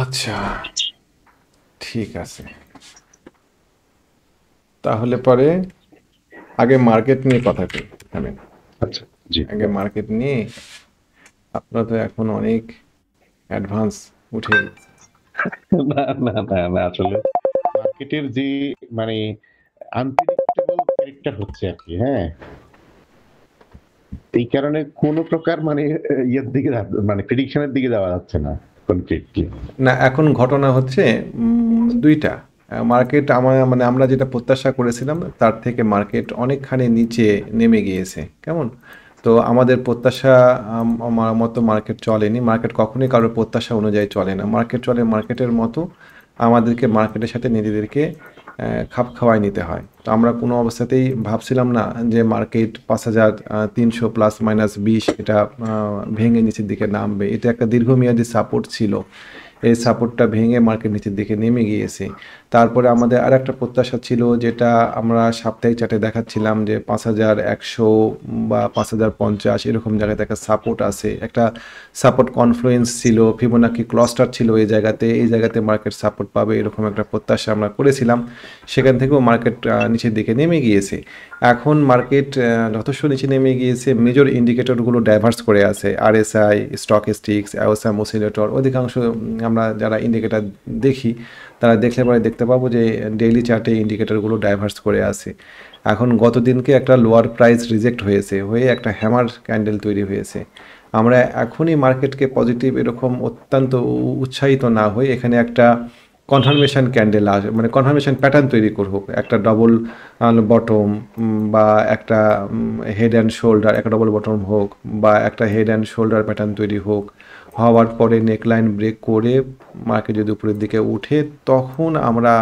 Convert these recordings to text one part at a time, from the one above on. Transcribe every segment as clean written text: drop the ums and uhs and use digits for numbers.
আচ্ছা, ঠিক আছে। তাহলে পরে আগে মার্কেট নিয়ে কথা কই। থামেন। আচ্ছা, জি। আগে মার্কেট নিয়ে আপনারা তো এখন অনেক অ্যাডভান্স উঠে গেছে। না, না, না, না, আসলে মার্কেটের যে মানে আনপ্রেডিক্টেবল ক্যারেক্টার হচ্ছে আরকি, হ্যাঁ? এই কারণে কোন প্রকার মানে ইয়ের দিকে মানে প্রেডিকশন এর দিকে যাওয়া যাচ্ছে না কনক্রিটলি। না, এখন ঘটনা হচ্ছে ২ টা। মার্কেট মানে আমরা যেটা প্রত্যাশা করেছিলাম তার থেকে মার্কেট অনেকখানি নিচে নেমে গিয়েছে। কেমন? তো আমাদের প্রত্যাশা মতো মার্কেট চলেনি। মার্কেট কখনোই কারো প্রত্যাশা অনুযায়ী চলে না। মার্কেট চলে মার্কেটের মতো। আমাদেরকে মার্কেটের সাথে নিজেদেরকে খাপ খাওয়ায় নিতে হয়। তো আমরা কোনো অবস্থাতেই ভাবছিলাম না যে মার্কেট ৫,৩০০ প্লাস মাইনাস ২০ এটা ভেঙে নিচের দিকে নামবে। এটা একটা দীর্ঘমেয়াদী সাপোর্ট ছিল। এই সাপোর্টটা ভেঙে মার্কেট নিচের দিকে নেমে গিয়েছে। তারপরে আমাদের আরেকটা প্রত্যাশা ছিল যেটা আমরা সাপ্তাহিক চার্টে দেখাচ্ছিলাম যে ৫,১০০ বা ৫,০৫০ এরকম জায়গাতে একটা সাপোর্ট আছে। একটা সাপোর্ট কনফ্লুয়েন্স ছিল, ফিবোনাকি ক্লাস্টার ছিল এই জায়গাতে। এই জায়গাতে মার্কেট সাপোর্ট পাবে এরকম একটা প্রত্যাশা আমরা করেছিলাম। সেখান থেকেও মার্কেট নিচের দিকে নেমে গিয়েছে। এখন মার্কেট যথেষ্ট নিচে নেমে গিয়েছে। মেজর ইন্ডিকেটরগুলো ডাইভার্স করে আছে। আরএসআই, স্টকিস্টিক্স, অ্যাওসাম অসিলেটর অধিকাংশ আমরা যারা ইন্ডিকেটর দেখি তারা দেখলে পরে দেখতে পাবো যে ডেইলি চার্টে ইন্ডিকেটরগুলো ডাইভার্স করে আছে। এখন গত দিনকে একটা লোয়ার প্রাইস রিজেক্ট হয়েছে, হয়ে একটা হ্যামার ক্যান্ডেল তৈরি হয়েছে। আমরা এখনই মার্কেটকে পজিটিভ এরকম অত্যন্ত উৎসাহিত না হয়ে এখানে একটা কনফার্মেশন ক্যান্ডেল আসে, মানে কনফার্মেশন প্যাটার্ন তৈরি করব, একটা ডবল বটম বা একটা হেড অ্যান্ড শোল্ডার, একটা ডবল বটম হোক বা একটা হেড অ্যান্ড শোল্ডার প্যাটার্ন তৈরি হোক, হওয়ার পরে নেকলাইন ব্রেক করে মার্কেট যদি উপরের দিকে উঠে তখন আমরা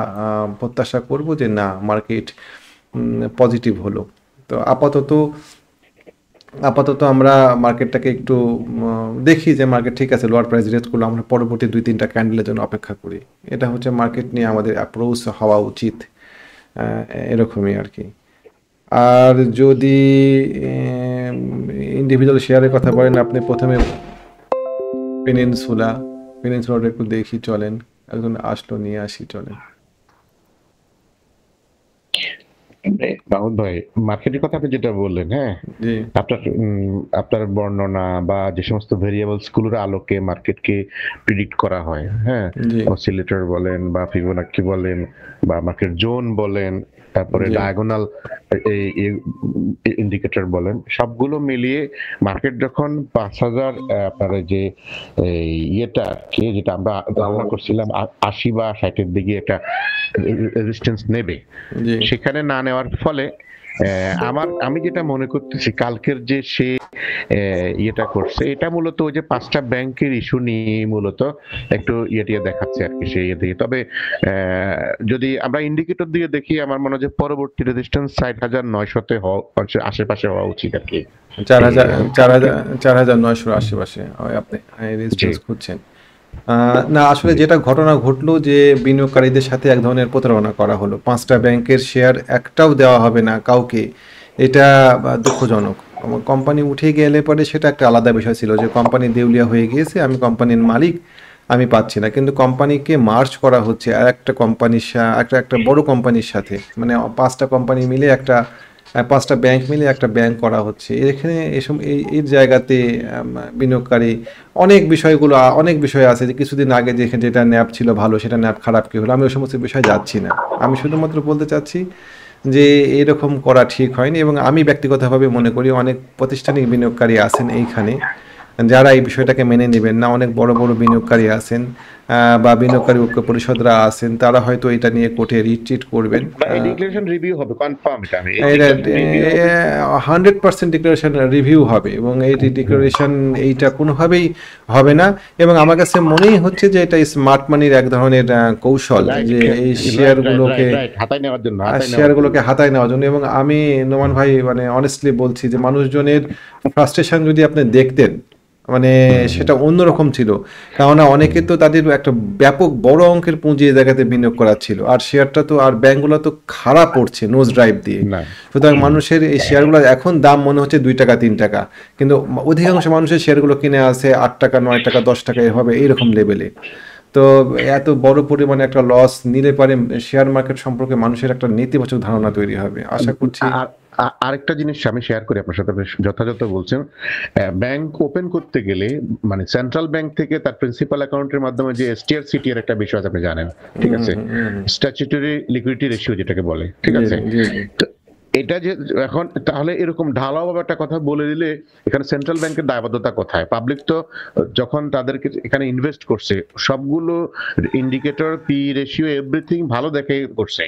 প্রত্যাশা করব যে না মার্কেট পজিটিভ হলো। তো আপাতত আমরা মার্কেটটাকে একটু দেখি যে মার্কেট ঠিক আছে, লোয়ার প্রাইস রেট করলো, আমরা পরবর্তী ২-৩টা ক্যান্ডেলের জন্য অপেক্ষা করি। এটা হচ্ছে মার্কেট নিয়ে আমাদের অ্যাপ্রোচ হওয়া উচিত। এরকমই আর কি। আর যদি ইন্ডিভিজুয়াল শেয়ারের কথা বলেন, আপনি প্রথমে পেনিনসুলা পেনিনসুলাটা একটু দেখি, চলেন। একজন আসলো, নিয়ে আসি, চলেন। রাহুল ভাই, মার্কেটের কথা আপনি যেটা বললেন, হ্যাঁ? জি, আপনার বর্ণনা বা যে সমস্ত ভেরিয়েবলস গুলোর আলোকে মার্কেটকে প্রিডিক্ট করা হয়, হ্যাঁ? জি, অসিলেটর বলেন বা ফিবোনাক্কি বলেন বা মার্কেট জোন বলেন, তারপরে জি, ডায়াগোনাল এই ইন্ডিকেটর বলেন, সবগুলো মিলিয়ে মার্কেট যখন ৫,০০০ আপনার এই যে এই যেটা আমরা ধারণা করছিলাম ৮০ বা ৬০ এর দিকে একটা রেজিস্ট্যান্স নেবে, জি। সেখানে না নেওয়ার ফলে আমি যেটা মনে করতেছি কালকের যে সে ইয়েটা করছে এটা মূলত ওই যে ৫টা ব্যাংকের ইস্যু নিয়ে মূলত একটু ইয়ে দেখাচ্ছে আর কি সেই ইয়ে থেকে। তবে যদি আমরা ইন্ডিকেটর দিয়ে দেখি আমার মনে হয় যে পরবর্তী রেজিস্ট্যান্স ৬০,৯০০ হওয়া আশেপাশে হওয়া উচিত আর কি। চার এই হাজার চার কালকে হাজার ৪,৯০০ আশেপাশে আপনি জি, রেজিস্ট্যান্স খুঁজছেন। না, আসলে জি। যেটা ঘটনা ঘটলো যে বিনিয়োগকারীদের সাথে এক ধরনের প্রতারণা করা হলো। ৫টা ব্যাংকের শেয়ার একটাও দেওয়া হবে না কাউকে। এটা দুঃখজনক। কোম্পানি উঠে গেলে পরে সেটা একটা আলাদা বিষয় ছিল যে কোম্পানি দেউলিয়া হয়ে গিয়েছে, আমি কোম্পানির মালিক, আমি পাচ্ছি না। কিন্তু কোম্পানিকে মার্জ করা হচ্ছে আরেকটা কোম্পানির একটা বড় কোম্পানির সাথে। মানে ৫টা কোম্পানি মিলে একটা ৫টা ব্যাংক মিলে একটা ব্যাংক করা হচ্ছে। এখানে এই জায়গাতে বিনিয়োগকারী অনেক বিষয় আছে যে কিছুদিন আগে যেটা ন্যাপ ছিল ভালো সেটা ন্যাপ খারাপ কি হলো, আমি ওই সমস্ত বিষয়ে যাচ্ছি না। আমি শুধুমাত্র বলতে চাচ্ছি যে এরকম করা ঠিক হয়নি, এবং আমি ব্যক্তিগতভাবে মনে করি অনেক প্রাতিষ্ঠানিক বিনিয়োগকারী আছেন এইখানে যারা এই বিষয়টাকে মেনে নেবেন না। অনেক বড় বড় বিনিয়োগকারী আছেন বা বিনিয়োগকারী ঐক্য পরিষদরা আছেন, তারা হয়তো এটা নিয়ে কোর্টে রিট্রিট করবেন। বা এই ডিক্লারেশন রিভিউ হবে কনফার্ম এটা আমি। এই এটা ডিক্লারেশন রিভিউ হবে। 100% ডিক্লারেশন রিভিউ হবে, এবং এই ডিক্লারেশন এইটা কোনোভাবেই হবে না। এবং আমার কাছে মনেই হচ্ছে যে এটা স্মার্ট মানির এক ধরনের কৌশল, রাইট, যে এই রাইট, রাইট, শেয়ারগুলোকে রাইট, রাইট। হাতায় নেওয়ার জন্য, হাতায় নেওয়ার জন্য। শেয়ারগুলোকে হাতায় নেওয়ার জন্য। এবং আমি নোমান ভাই মানে অনেস্টলি বলছি যে মানুষজনের ফ্রাস্ট্রেশন যদি আপনি দেখতেন, মানে হুম, হুম। সেটা অন্যরকম ছিল। কেননা অনেকে তো তাদের একটা ব্যাপক বড় অঙ্কের পুঁজি এই জায়গাতে বিনিয়োগ করা ছিল, আর শেয়ারটা তো আর ব্যাংকগুলো তো খারাপ পড়ছে নোজ ড্রাইভ দিয়ে। না। সুতরাং হুম। মানুষের এই শেয়ারগুলো এখন দাম মনে হচ্ছে ২ টাকা ৩ টাকা, কিন্তু অধিকাংশ মানুষের শেয়ারগুলো কিনে আছে ৮ টাকা ৯ টাকা ১০ টাকা এভাবে এইরকম লেভেলে। তো এত বড় পরিমাণে একটা লস নিলে পারে শেয়ার মার্কেট সম্পর্কে মানুষের একটা নেতিবাচক ধারণা তৈরি হবে। আশা করছি আর আরেকটা জিনিস আমি শেয়ার করি আপনার সাথে, বেশ যথাযথ বলছেন। ব্যাংক ওপেন করতে গেলে মানে সেন্ট্রাল ব্যাংক থেকে তার প্রিন্সিপাল অ্যাকাউন্টের মাধ্যমে যে এসটিআর সিটিআর একটা বিষয় আছে আপনি জানেন, ঠিক আছে, স্ট্যাচুটরি লিকুইডিটি রেশিও যেটাকে বলে, ঠিক জি আছে। জি জি তো এটা যে এখন তাহলে এরকম ঢালাওভাবে একটা কথা বলে দিলে এখানে সেন্ট্রাল ব্যাংকের দায়বদ্ধতা কোথায়? পাবলিক তো যখন তাদেরকে এখানে ইনভেস্ট করছে সবগুলো ইন্ডিকেটর, পি রেশিও, এভরিথিং ভালো দেখে করছে।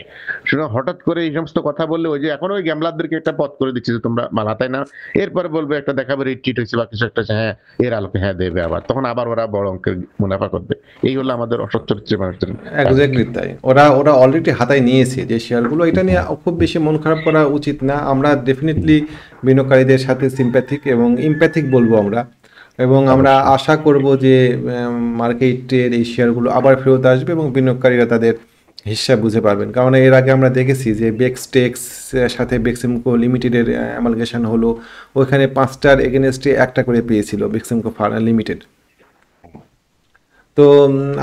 সুতরাং হঠাৎ করে এই সমস্ত কথা বললে ওই যে এখন ওই গ্যামলারদেরকে একটা পথ করে দিচ্ছে যে তোমরা মালাতাই না, এরপরে বলবে একটা দেখাবে রিট্রিট হয়েছে বা কিছু একটা, হ্যাঁ এর আলোকে হ্যাঁ দেবে, আবার তখন আবার ওরা বড় অঙ্কের মুনাফা করবে। এই হলো আমাদের অসৎ চরিত্রের মানুষদের কাজ। এক্স্যাক্টলি তাই। ওরা ওরা অলরেডি হাতায় নিয়েছে যে শেয়ারগুলো, এটা নিয়ে খুব বেশি মন খারাপ করা উচিত না। আমরা ডেফিনেটলি বিনিয়োগকারীদের সাথে সিম্প্যাথিক এবং ইমপ্যাথিক বলবো আমরা, এবং আমরা অবশ্যই। আশা করব যে মার্কেটের এই শেয়ারগুলো আবার ফেরত আসবে এবং বিনিয়োগকারীরা তাদের হিসাব বুঝে পারবেন। কারণ এর আগে আমরা দেখেছি যে বেক্সটেক্স সাথে বেক্সিমকো লিমিটেডের অ্যামালগেশন হলো, ওইখানে 5টার এগেনস্টে একটা করে পেয়েছিল বেক্সিমকো লিমিটেড। তো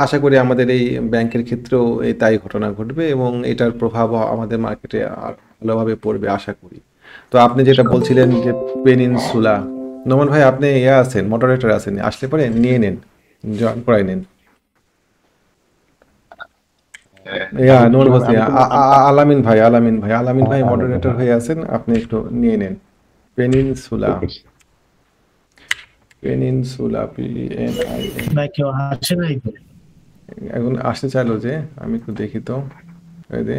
আশা করি আমাদের এই ব্যাংকের ক্ষেত্রেও তাই ঘটনা ঘটবে এবং এটার প্রভাব আমাদের মার্কেটে আর ভালোভাবে পড়বে আশা করি। তো আপনি যেটা বলছিলেন যে পেনিনসুলা, নোমান ভাই আপনি আছেন, মডারেটর আছেন, আসলে পরে নিয়ে নেন, জয়েন করাই নেন। আমি নোমান কিভাবে, বলছি আমি কোনো আলামিন ভাই আলাদা, মডারেটর হয়ে আছেন, আপনি একটু নিয়ে নেন। পেনিনসুলা, ঠিক আছে। Peninsula PNIN। না কেউ আসে নাই তো। এখন আসতে চাইলো যে, আমি একটু দেখি তো, এই যে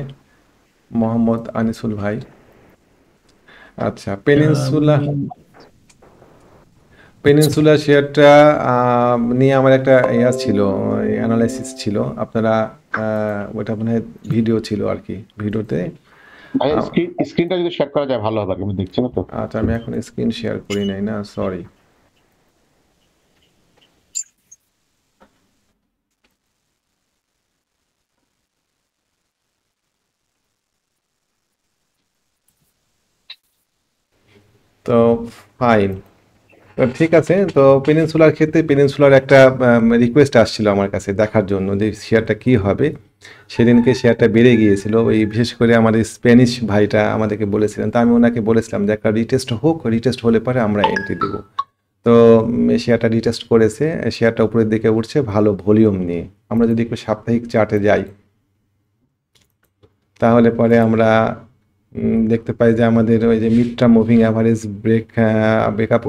মোহাম্মদ আনিসুল ভাই। আচ্ছা, পেনিনসুলা, উনি পেনিনসুলা শেয়ারটা নিয়ে আমার একটা ছিল, অ্যানালাইসিস ছিল। আপনারা ওটা মনে হয় ভিডিও ছিল আর কি, ভিডিওতে। আহ, স্ক্রিনটা যদি শেয়ার করা যায় ভালো হবে, আমি দেখছি না তো। আচ্ছা, আমি এখন স্ক্রিন শেয়ার করি নাই না, সরি। তো ফাইন, তো ঠিক আছে। তো পেনিনসুলার ক্ষেত্রে পেনিনসুলার একটা রিকোয়েস্ট আসছিল আমার কাছে দেখার জন্য যে শেয়ারটা কি হবে। সেদিনকে শেয়ারটা বেড়ে গিয়েছিল, ওই বিশেষ করে আমাদের স্প্যানিশ ভাইটা আমাদেরকে বলেছিলেন, তো আমি ওনাকে বলেছিলাম যে একটা রিটেস্ট হোক, রিটেস্ট হলে পরে আমরা এন্ট্রি দেব। তো শেয়ারটা রিটেস্ট করেছে, শেয়ারটা উপরের দিকে উঠছে ভালো ভলিউম নিয়ে। আমরা যদি একটু সাপ্তাহিক চার্টে যাই তাহলে পরে আমরা দেখতে পাই যে আমাদের ওই যে মিডটার্ম মুভিং অ্যাভারেজ ব্রেকআপ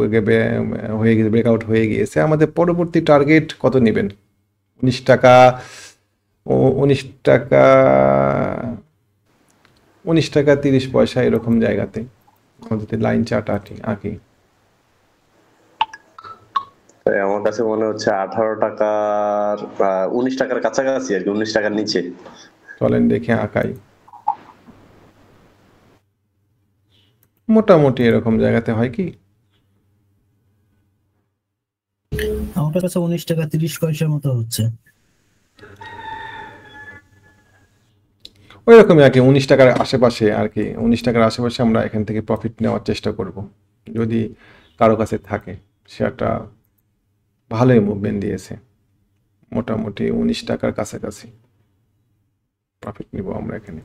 হয়ে গেছে, ব্রেকআউট হয়ে গিয়েছে। আমাদের পরবর্তী টার্গেট কত নেবেন? 19 টাকা, 19 টাকা, 19 টাকা 30 পয়সা এরকম জায়গাতে আমাদের লাইন চার্ট আঁকি। আমার কাছে মনে হচ্ছে 18 টাকার 19 টাকার কাছাকাছি আর কি, 19 টাকার নিচে। চলেন দেখে আঁকাই, মোটামুটি এরকম জায়গাতে হয় কি। আমার কাছে 19 টাকা 30 পয়সার মতো হচ্ছে। ওই রকমই আর কি, 19 টাকার আশেপাশে আর কি, 19 টাকার আশেপাশে আমরা এখান থেকে প্রফিট নেওয়ার চেষ্টা করব যদি কারো কাছে থাকে। শেয়ারটা ভালোই মুভমেন্ট দিয়েছে, মোটামুটি 19 টাকার কাছাকাছি প্রফিট নিব আমরা এখানে।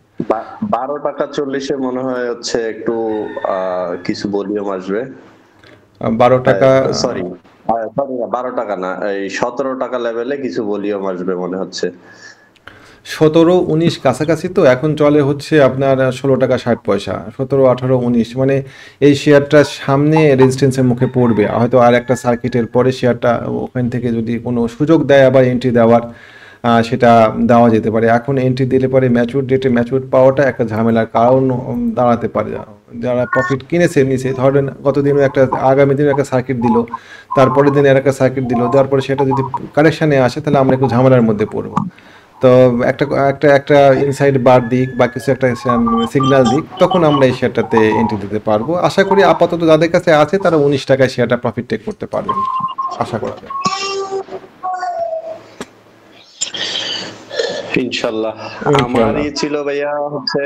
12 টাকা 40-এ মনে হয় হচ্ছে একটু কিছু ভলিউম আসবে। 12 টাকা, সরি 12 টাকা না, এই 17 টাকা লেভেলে কিছু ভলিউম আসবে মনে হচ্ছে। 17-19 কাছাকাছি তো এখন চলে হচ্ছে আপনার 16 টাকা 60 পয়সা, 17, 18, 19, মানে এই শেয়ারটা সামনে রেজিস্ট্যান্সের মুখে পড়বে হয়তো। আর একটা সার্কিটের পরে শেয়ারটা ওখান থেকে যদি কোনো সুযোগ দেয় আবার এন্ট্রি দেওয়ার, সেটা দেওয়া যেতে পারে। এখন এন্ট্রি দিলে পরে ম্যাচুর ডেটে ম্যাচুর পাওয়াটা একটা ঝামেলার কারণ দাঁড়াতে পারে। যারা প্রফিট কিনেছে নিচে, ধরেন গতদিনও একটা, আগামী দিনও একটা সার্কিট দিল, তারপরের দিনে আর একটা সার্কিট দিল, দেওয়ার পরে সেটা যদি কারেকশানে আসে তাহলে আমরা একটু ঝামেলার মধ্যে পড়বো। তো একটা একটা একটা ইনসাইড বার দিক বা কিছু একটা সিগন্যাল দিক, তখন আমরা এই শেয়ারটাতে এন্ট্রি দিতে পারবো। আশা করি আপাতত যাদের কাছে আছে তারা 19 টাকায় শেয়ারটা প্রফিট টেক করতে পারবেন, আশা করা যায়। ইনশাল্লাহ। ইনশাল্লাহ। আমারই ছিল ভাইয়া হচ্ছে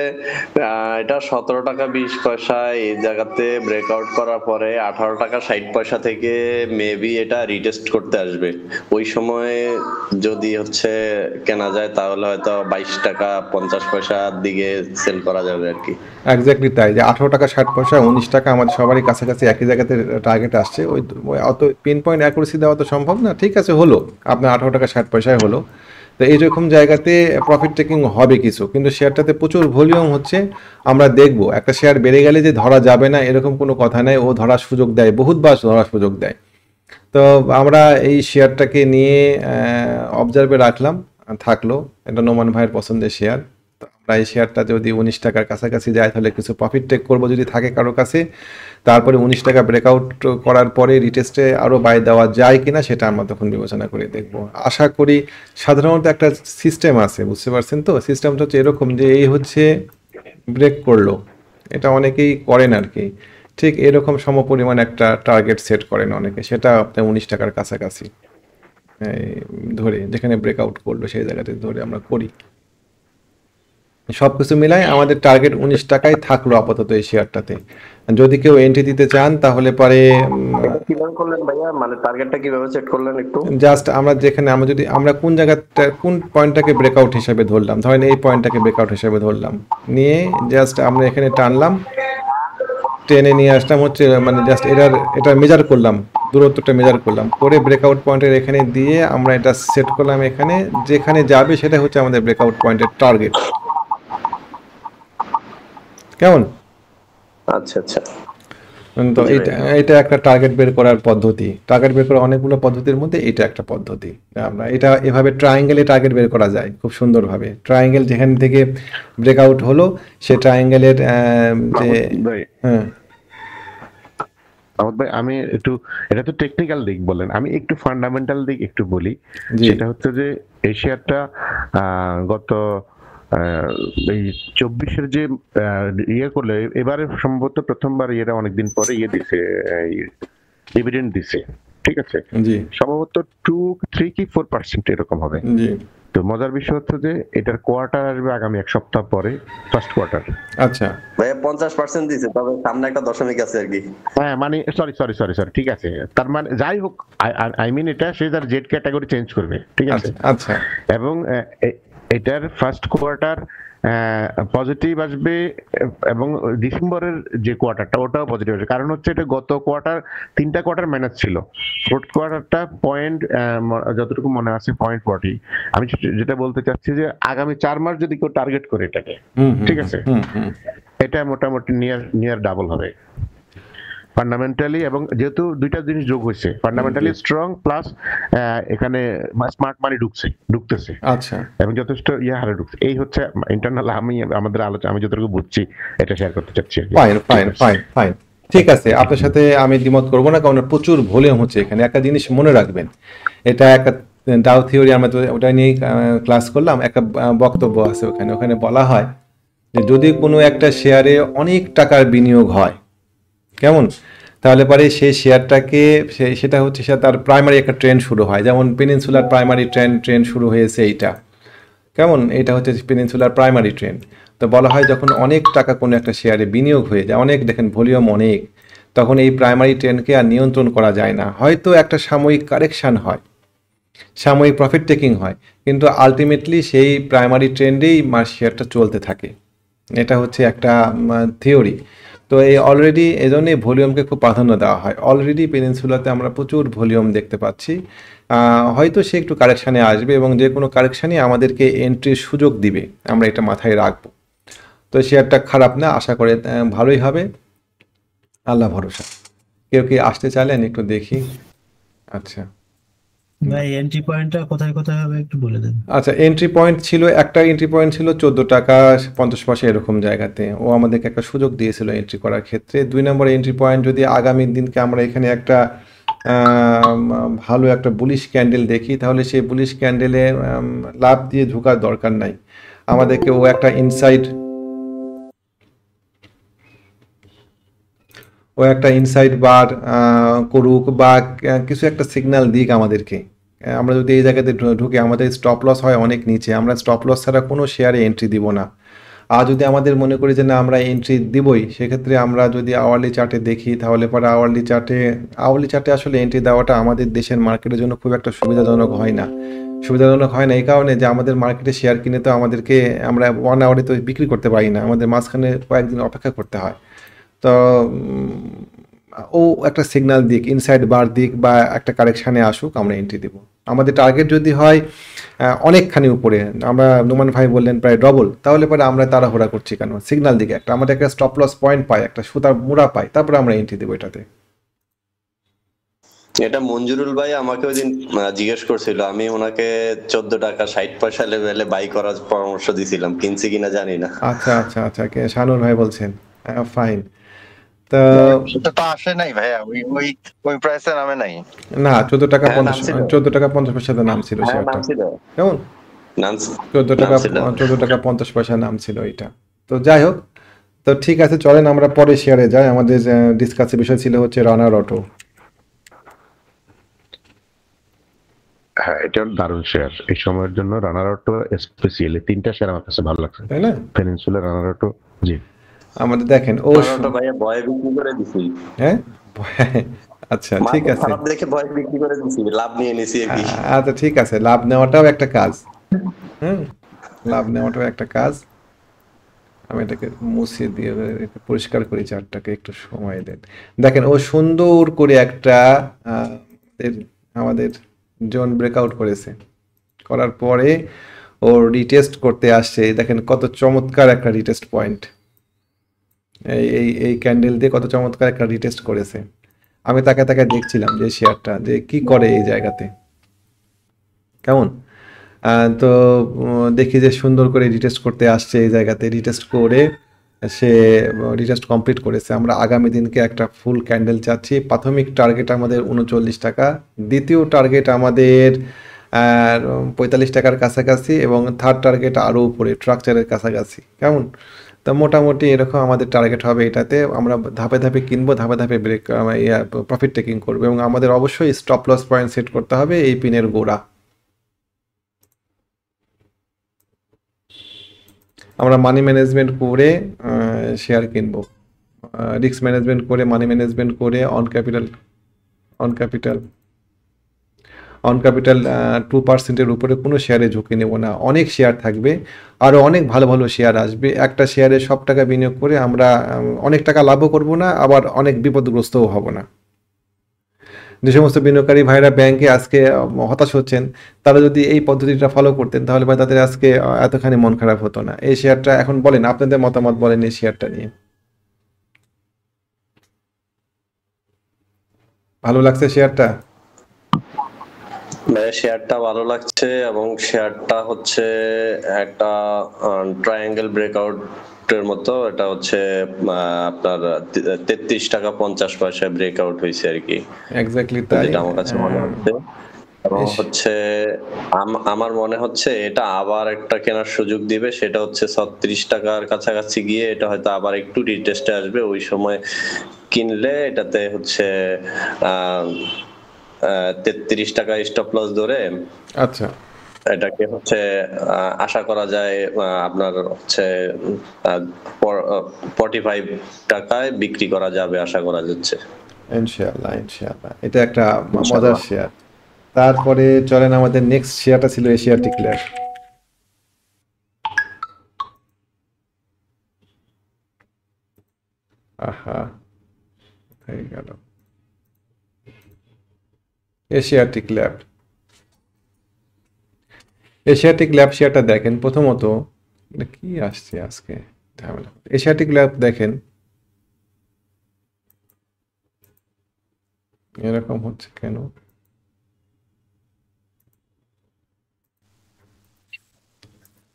এটা 17 টাকা 20 পয়সা এই জায়গাতে ব্রেকআউট করার পরে 18 টাকা 60 পয়সা থেকে মেবি এটা রিটেস্ট করতে আসবে। ওই সময় যদি হচ্ছে কেনা যায় তাহলে হয়তো 22 টাকা 50 পয়সার দিকে সেল করা যাবে আর কি। এক্স্যাক্টলি তাই, যে 18 টাকা 60 পয়সা 19 টাকা আমাদের সবারই কাছাকাছি একই জায়গাতে টার্গেট আসছে। ওই অত পিন পয়েন্ট অ্যাকুরেসি দেওয়া তো সম্ভব না। ঠিক আছে, হলো আপনার 18 টাকা 60 পয়সায় হলো। তো এইরকম জায়গাতে প্রফিট টেকিং হবে কিছু, কিন্তু শেয়ারটাতে প্রচুর ভলিউম হচ্ছে। আমরা দেখব একটা শেয়ার বেড়ে গেলে যে ধরা যাবে না এরকম কোনো কথা নাই, ও ধরার সুযোগ দেয়, বহুতবার ধরার সুযোগ দেয়। তো আমরা এই শেয়ারটাকে নিয়ে অবজার্ভে রাখলাম, থাকলো। এটা নোমান ভাইয়ের পছন্দের শেয়ার। তো আমরা এই শেয়ারটা যদি 19 টাকার কাছাকাছি যায় তাহলে কিছু প্রফিট টেক করবো যদি থাকে কারো কাছে। তারপরে 19 টাকা ব্রেকআউট করার পরে রিটেস্টে আরও বাই দেওয়া যায় কিনা সেটা আমরা তখন বিবেচনা করে দেখব। আশা করি সাধারণত একটা সিস্টেম আছে, বুঝতে পারছেন তো? সিস্টেমটা হচ্ছে এরকম যে এই হচ্ছে ব্রেক করলো, এটা অনেকেই করেন আর কি। ঠিক এরকম সমপরিমাণ একটা টার্গেট সেট করেন অনেকে, সেটা আপনার 19 টাকার কাছাকাছি ধরে যেখানে ব্রেকআউট করলো সেই জায়গাতে ধরে আমরা করি। সব কিছু মিলাই আমাদের টার্গেট 19 টাকায় থাকলো আপাতত এই শেয়ারটাতে। যদি কেউ এন্ট্রি দিতে চান তাহলে পরে এটা কিভাবে করলেন ভাইয়া, মানে টার্গেটটা কিভাবে সেট করলেন একটু? জাস্ট আমরা যেখানে আমরা কোন জায়গাটা কোন পয়েন্টটাকে ব্রেকআউট হিসেবে ধরলাম, ধরেন এই পয়েন্টটাকে ব্রেকআউট হিসেবে ধরলাম, নিয়ে জাস্ট আমরা এখানে টানলাম, টেনে নিয়ে আসলাম হচ্ছে মানে জাস্ট এটা মেজার করলাম, দূরত্বটা মেজার করলাম করে ব্রেকআউট পয়েন্টের এখানে দিয়ে আমরা এটা সেট করলাম এখানে, যেখানে যাবে সেটা হচ্ছে আমাদের ব্রেকআউট পয়েন্টের টার্গেট। কেমন? আচ্ছা আচ্ছা, তো এটা একটা টার্গেট বের করার পদ্ধতি। টার্গেট বের করার অনেকগুলো পদ্ধতির মধ্যে এটা একটা পদ্ধতি। আমরা এটা এভাবে ট্রায়াঙ্গেলে টার্গেট বের করা যায় খুব সুন্দরভাবে। ট্রায়াঙ্গেল যেখান থেকে ব্রেকআউট হলো সে ট্রায়াঙ্গেলের যে হ্যাঁ আমদ ভাই, আমি একটু, এটা তো টেকনিক্যাল দিক বলেন, আমি একটু ফান্ডামেন্টাল দিক একটু বলি। জি সেটা হচ্ছে যে এই শেয়ারটা গত এই 24-এর যে ইয়ে করলে এবারে সম্ভবত প্রথমবার ইয়েটা অনেকদিন পরে ইয়ে দিছে, ডিভিডেন্ড দিছে, ঠিক আছে? জি সম্ভবত 2-3 কি 4% এরকম হবে। জি তো মজার বিষয় হচ্ছে যে এটার কোয়ার্টার আসবে আগামী 1 সপ্তাহ পরে, ফার্স্ট কোয়ার্টার। আচ্ছা ভাইয়া 50% দিছে, তবে সামনে একটা দশমিক আছে আর কি। হ্যাঁ মানে সরি, ঠিক আছে। তার মানে যাই হোক, আই মিন এটা সে তার জেড ক্যাটাগরি চেঞ্জ করবে, ঠিক আছে? আচ্ছা আচ্ছা এবং এটার ফার্স্ট কোয়ার্টার পজিটিভ আসবে, এবং ডিসেম্বরের যে কোয়ার্টারটা ওটাও পজিটিভ আসবে। কারণ হচ্ছে এটা গত কোয়ার্টার 3টা কোয়ার্টার মাইনাস ছিল, ফোর্থ কোয়ার্টারটা পয়েন্ট যতটুকু মনে আছে 0.40। আমি যেটা বলতে চাচ্ছি যে আগামী 4 মাস যদি কেউ টার্গেট করে এটাকে, ঠিক আছে, এটা মোটামুটি নিয়ার ডাবল হবে ফান্ডামেন্টালি। এবং যেহেতু দুইটা জিনিস যোগ হয়েছে, ফান্ডামেন্টালি স্ট্রং প্লাস এখানে স্মার্ট মানি ঢুকতেছে, আচ্ছা এবং যথেষ্ট হারে ঢুকছে। এই হচ্ছে ইন্টারনাল আমাদের আলোচনা, আমি যতটুকু বুঝছি এটা শেয়ার করতে চাচ্ছি। ফাইন ঠিক আছে, আপনার সাথে আমি দ্বিমত করবো না, কারণ প্রচুর ভলিউম হচ্ছে এখানে। একটা জিনিস মনে রাখবেন, এটা একটা ডাউ থিওরি, আমরা তো ওটা নিয়ে ক্লাস করলাম। একটা বক্তব্য আছে ওখানে বলা হয় যে যদি কোনো একটা শেয়ারে অনেক টাকার বিনিয়োগ হয়, কেমন, তাহলে পরে সেই শেয়ারটাকে সেটা হচ্ছে তার প্রাইমারি একটা ট্রেন্ড শুরু হয়। যেমন পেনিনসুলার প্রাইমারি ট্রেন্ড শুরু হয়েছে এইটা, কেমন, এটা হচ্ছে পেনিনসুলার প্রাইমারি ট্রেন্ড। তো বলা হয় যখন অনেক টাকা কোনো একটা শেয়ারে বিনিয়োগ হয়ে যায়, অনেক দেখেন ভলিউম অনেক, তখন এই প্রাইমারি ট্রেন্ডকে আর নিয়ন্ত্রণ করা যায় না। হয়তো একটা সাময়িক কারেকশান হয়, সাময়িক প্রফিট টেকিং হয়, কিন্তু আলটিমেটলি সেই প্রাইমারি ট্রেন্ডেই শেয়ারটা চলতে থাকে। এটা হচ্ছে একটা থিওরি। তো এই অলরেডি এই জন্যই ভলিউমকে খুব প্রাধান্য দেওয়া হয়। অলরেডি পেনিনসুলাতে আমরা প্রচুর ভলিউম দেখতে পাচ্ছি। হয়তো সে একটু কারেকশানে আসবে, এবং যে কোনো কারেকশানই আমাদেরকে এন্ট্রির সুযোগ দিবে, আমরা এটা মাথায় রাখবো। তো শেয়ারটা খারাপ না, আশা করে ভালোই হবে, আল্লাহ ভরসা। কেউ কি আসতে চাইলেন একটু দেখি? আচ্ছা ভাই এন্ট্রি পয়েন্টটা কোথায় কোথায় হবে একটু বলে দেন। আচ্ছা, এন্ট্রি পয়েন্ট ছিল, একটা এন্ট্রি পয়েন্ট ছিল 14 টাকা 50 পয়সা এরকম জায়গাতে। ও আমাদেরকে একটা সুযোগ দিয়েছিল এন্ট্রি করার ক্ষেত্রে। 2 নম্বর এন্ট্রি পয়েন্ট যদি আগামী দিনকে আমরা এখানে একটা ভালো একটা বুলিশ ক্যান্ডেল দেখি, তাহলে সেই বুলিশ ক্যান্ডেলে লাভ দিয়ে ঝুঁকার দরকার নাই। আমাদেরকে ও একটা ইনসাইড বার করুক, বা কিছু একটা সিগন্যাল দিক আমাদেরকে, আমরা যদি এই জায়গাতে ঢুকে আমাদের স্টপ লস হয় অনেক নিচে, আমরা স্টপ লস ছাড়া কোনো শেয়ারে এন্ট্রি দিব না। আর যদি আমাদের মনে করি যে না আমরা এন্ট্রি দিবই, সেক্ষেত্রে আমরা যদি আওয়ারলি চার্টে দেখি তাহলে পরে আওয়ারলি চার্টে আসলে এন্ট্রি দেওয়াটা আমাদের দেশের মার্কেটের জন্য খুব একটা সুবিধাজনক হয় না। এই কারণে যে আমাদের মার্কেটে শেয়ার কিনে তো আমরা 1 আওয়ারে তো বিক্রি করতে পারি না, আমাদের মাঝখানে কয়েকদিন অপেক্ষা করতে হয়। তো ও একটা সিগন্যাল দিক, ইনসাইড বার দিক বা একটা কারেকশানে আসুক, আমরা এন্ট্রি দিব। আমাদের টার্গেট যদি হয় অনেকখানি উপরে, আমরা নোমান ভাই বললেন প্রায় ডবল, তাহলে পরে আমরা তাড়াহুড়া করছি কেন? সিগন্যাল দিকে আমাদের একটা স্টপ লস পয়েন্ট পাই, একটা সুতার মুড়া পাই, তারপরে আমরা এন্ট্রি দেবো এটাতে। এটা মঞ্জুরুল ভাই আমাকে ওই দিন জিজ্ঞেস করছিল, আমি ওনাকে 14 টাকা 60 পয়সা লেভেলে বাই করার পরামর্শ দিছিলাম, কিনছি কিনা জানি না। আচ্ছা, কে শানুর ভাই বলছেন? ফাইন। তো সেটা তো আসে নাই ভাইয়া, ওই ওই ওই প্রাইসে নামে নাই। না, 14 টাকা হ্যাঁ, নাম ছিল। 14 টাকা 50 পয়সাতে নাম ছিল হ্যাঁ, শেয়ারটা, নাম ছিল। কেমন? নাম 14 টাকা 50 পয়সা নাম ছিল এটা। তো যাই হোক, তো ঠিক আছে, চলেন আমরা পরে শেয়ারে যাই। আমাদের ডিসকাসের বিষয় ছিল হচ্ছে রানার অটো। হ্যাঁ, এটা দারুণ শেয়ার এই সময়ের জন্য। রানার অটো স্পেশালি 3টা শেয়ার আমার কাছে ভালো লাগছে, তাই না? পেনিনসুলা, রানার অটো। জি, আমাদের দেখেন ওটা ভাইয়া ভয়ে বিক্রি করে দিছি। হ্যাঁ আচ্ছা, ঠিক মার্কেট আছে। খারাপ দেখে ভয়ে বিক্রি করে দিছি, লাভ নিয়ে নিছি আর কি। আচ্ছা, ঠিক আছে, লাভ নেওয়াটাও একটা কাজ। হুম, লাভ নেওয়াটাও একটা কাজ। আমি এটাকে মুছে দিয়ে একটু পরিষ্কার করি চারটাকে, একটু সময় দেন। দেখেন ও সুন্দর করে একটা আমাদের জোন ব্রেকআউট করেছে, করার পরে ও রিটেস্ট করতে আসছে। দেখেন কত চমৎকার একটা রিটেস্ট পয়েন্ট, এই ক্যান্ডেল দিয়ে কত চমৎকার একটা রিটেস্ট করেছে। আমি তাকে দেখছিলাম যে শেয়ারটা যে কি করে এই জায়গাতে, কেমন? তো দেখি যে সুন্দর করে রিটেস্ট করতে আসছে এই জায়গাতে, রিটেস্ট করে সে রিটেস্ট কমপ্লিট করেছে। আমরা আগামী দিনকে একটা ফুল ক্যান্ডেল চাচ্ছি। প্রাথমিক টার্গেট আমাদের 39 টাকা, দ্বিতীয় টার্গেট আমাদের 45 টাকার কাছাকাছি, এবং থার্ড টার্গেট আরও উপরে স্ট্রাকচারের কাছাকাছি, কেমন? তো মোটামুটি এরকম আমাদের টার্গেট হবে। এটাতে আমরা ধাপে ধাপে কিনবো, ধাপে ধাপে প্রফিট টেকিং করবো, এবং আমাদের অবশ্যই স্টপ লস পয়েন্ট সেট করতে হবে এই পিনের গোড়া। আমরা মানি ম্যানেজমেন্ট করে শেয়ার কিনবো, রিস্ক ম্যানেজমেন্ট করে, মানি ম্যানেজমেন্ট করে অন ক্যাপিটাল 2%-এর উপরে কোনো শেয়ারে ঝুঁকি নেব না। অনেক শেয়ার থাকবে, আরও অনেক ভালো ভালো শেয়ার আসবে। একটা শেয়ারে সব টাকা বিনিয়োগ করে আমরা অনেক টাকা লাভও করব না, আবার অনেক বিপদগ্রস্তও হব না। যে সমস্ত বিনিয়োগকারী ভাইরা ব্যাংকে আজকে হতাশ হচ্ছেন, তারা যদি এই পদ্ধতিটা ফলো করতেন তাহলে ভাই তাদের আজকে এতখানি মন খারাপ হতো না। এই শেয়ারটা এখন বলেন, আপনাদের মতামত বলেন এই শেয়ারটা নিয়ে। ভালো লাগছে শেয়ারটা? শেয়ারটা ভালো লাগছে, এবং শেয়ারটা হচ্ছে একটা ট্রায়াঙ্গেল ব্রেকআউটের মতো। এটা হচ্ছে আপনার 33 টাকা 50 পয়সায় ব্রেকআউট হয়েছে আর কি, এক্স্যাক্টলি তাই। যেটা আমার কাছে মনে হচ্ছে। এবং হচ্ছে আমার মনে হচ্ছে এটা আবার একটা কেনার সুযোগ দিবে, সেটা হচ্ছে 36 টাকার কাছাকাছি গিয়ে এটা হয়তো আবার একটু রিটেস্টে আসবে। ওই সময় কিনলে এটাতে হচ্ছে 33 টাকা স্টপ লস ধরে আচ্ছা, এটাকে হচ্ছে আশা করা যায় আপনার হচ্ছে 45 টাকায় বিক্রি করা যাবে আশা করা যাচ্ছে। ইনশাআল্লাহ। এটা একটা মজার শেয়ার। তারপরে চলেন, আমাদের নেক্সট শেয়ারটা ছিল এশিয়াটিক ল্যাব। আহা, হয়ে গেল এশিয়াটিক ল্যাব। শেয়ারটা দেখেন, প্রথমত এটা কি আসছে আজকে ঝামেলা। এশিয়াটিক ল্যাব দেখেন এরকম হচ্ছে কেন?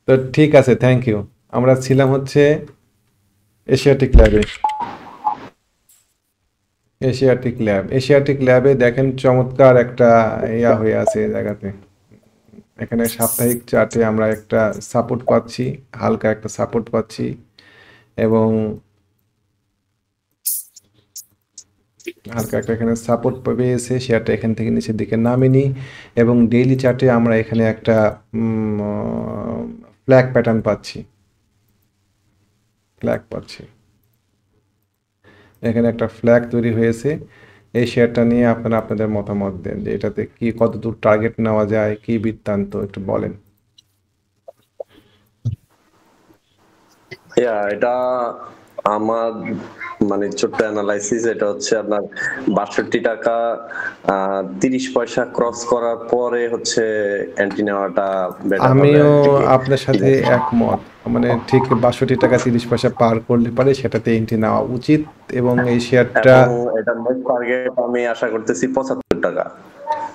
তো ঠিক আছে, থ্যাংক ইউ। আমরা ছিলাম হচ্ছে এশিয়াটিক ল্যাবে দেখেন চমৎকার একটা ইয়া হয়ে আছে এই জায়গাতে। এখানে সাপ্তাহিক চার্টে আমরা একটা সাপোর্ট পাচ্ছি, হালকা একটা সাপোর্ট পাচ্ছি, এবং হালকা একটা এখানে সাপোর্ট পেয়েছে, শেয়ারটা এখান থেকে নিচের দিকে নামেনি এবং ডেইলি চার্টে আমরা এখানে একটা ফ্ল্যাগ প্যাটার্ন পাচ্ছি, ফ্ল্যাগ পাচ্ছি, এখানে একটা ফ্ল্যাগ তৈরি হয়েছে। এই শেয়ারটা নিয়ে আপনারা আপনাদের মতামত দেন যে এটাতে কি কতদূর টার্গেট নেওয়া যায়, কি বৃত্তান্ত একটু বলেন। এটা আমার মানে ছোট্ট অ্যানালাইসিস, এটা হচ্ছে আপনার 62 টাকা 30 পয়সা ক্রস করার পরে হচ্ছে এন্ট্রি নেওয়াটা বেটার হবে আমিও আর কি। আপনার সাথে একমত, মানে ঠিক 62 টাকা 30 পয়সা পার করলে পারে সেটাতে এন্ট্রি নেওয়া উচিত এবং এই শেয়ারটা এবং এটা নেক্সট টার্গেট আমি আশা করতেছি 75 টাকা,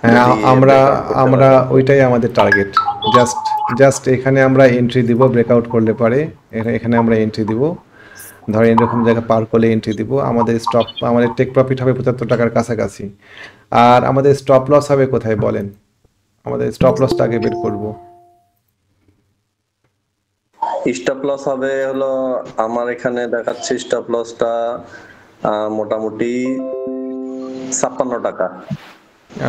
হ্যাঁ, যদি আমরা ব্রেকআউট করতে আমরা পারে। ওইটাই আমাদের টার্গেট। জাস্ট জাস্ট এখানে আমরা এন্ট্রি দিব, ব্রেকআউট করলে পারে এখানে আমরা এন্ট্রি দিব, ধরেন এরকম জায়গা পার করলে এন্ট্রি দিব। আমাদের স্টপ, আমাদের টেক প্রফিট হবে 75 টাকার কাছাকাছি। আর আমাদের স্টপ লস হবে কোথায় বলেন? আমাদের স্টপ লসটা আগে বের করব। স্টপ লস হবে হলো আমার এখানে দেখাচ্ছে স্টপ লসটা মোটামুটি 56 টাকা।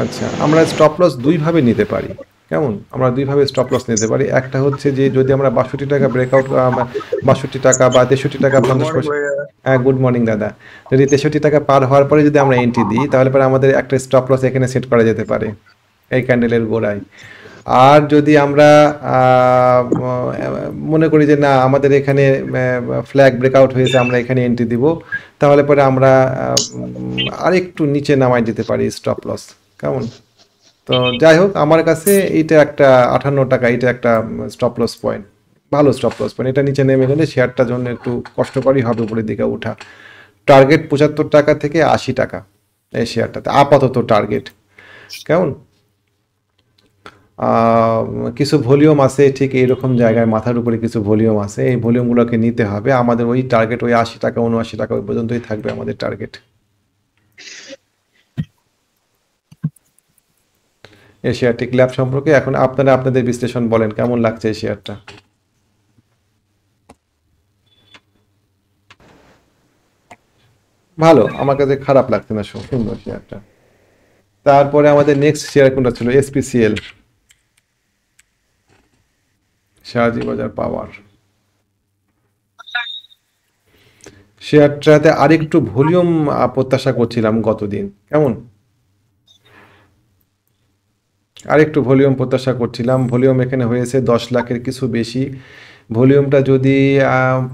আচ্ছা, আমরা স্টপ লস দুইভাবে নিতে পারি, কেমন? আমরা দুইভাবে স্টপ লস নিতে পারি। একটা হচ্ছে যে যদি আমরা 62 টাকা ব্রেকআউট, 62 টাকা বা 63 টাকা গুড 50 মর্নিং পয়সা, ভাইয়া। হ্যাঁ গুড মর্নিং দাদা, যদি 63 টাকা পার হওয়ার পরে যদি আমরা এন্ট্রি দিই তাহলে পরে আমাদের একটা স্টপ লস এখানে সেট করা যেতে পারে এই ক্যান্ডেলের গোড়ায়। আর যদি আমরা মনে করি যে না আমাদের এখানে ফ্ল্যাগ ব্রেকআউট হয়েছে, আমরা এখানে এন্ট্রি দিব, তাহলে পরে আমরা আরেকটু নিচে নামাই দিতে পারি স্টপ লস, কেমন? তো যাই হোক, আমার কাছে এইটা একটা 58 টাকা, এটা একটা স্টপ লস পয়েন্ট, ভালো স্টপ লস পয়েন্ট। এটা নিচে নেমে গেলে শেয়ারটার জন্য একটু কষ্টকরই হবে উপরের দিকে ওঠা। টার্গেট 75 টাকা থেকে 80 টাকা এই শেয়ারটাতে আপাতত টার্গেট, কেমন? আহ, কিছু ভলিউম আছে ঠিক এইরকম জায়গায়, মাথার উপরে কিছু ভলিউম আছে, এই ভলিউমগুলোকে নিতে হবে আমাদের। ওই টার্গেট ওই 80 টাকা 79 টাকা ওই পর্যন্তই থাকবে আমাদের টার্গেট এই শেয়ারটি। ল্যাব সম্পর্কে এখন আপনারা আপনাদের বিশ্লেষণ বলেন, কেমন লাগছে এই শেয়ারটা? ভালো, আমার কাছে খারাপ লাগছে না, সুন্দর শেয়ারটা। তারপরে আমাদের নেক্সট শেয়ার কোনটা ছিল? এসপিসিএল, শাহজি বাজার পাওয়ার। শেয়ারটাতে আরেকটু ভলিউম প্রত্যাশা করছিলাম গতদিন, কেমন? আরেকটু ভলিউম প্রত্যাশা করছিলাম। ভলিউম এখানে হয়েছে 10 লাখের কিছু বেশি। ভলিউমটা যদি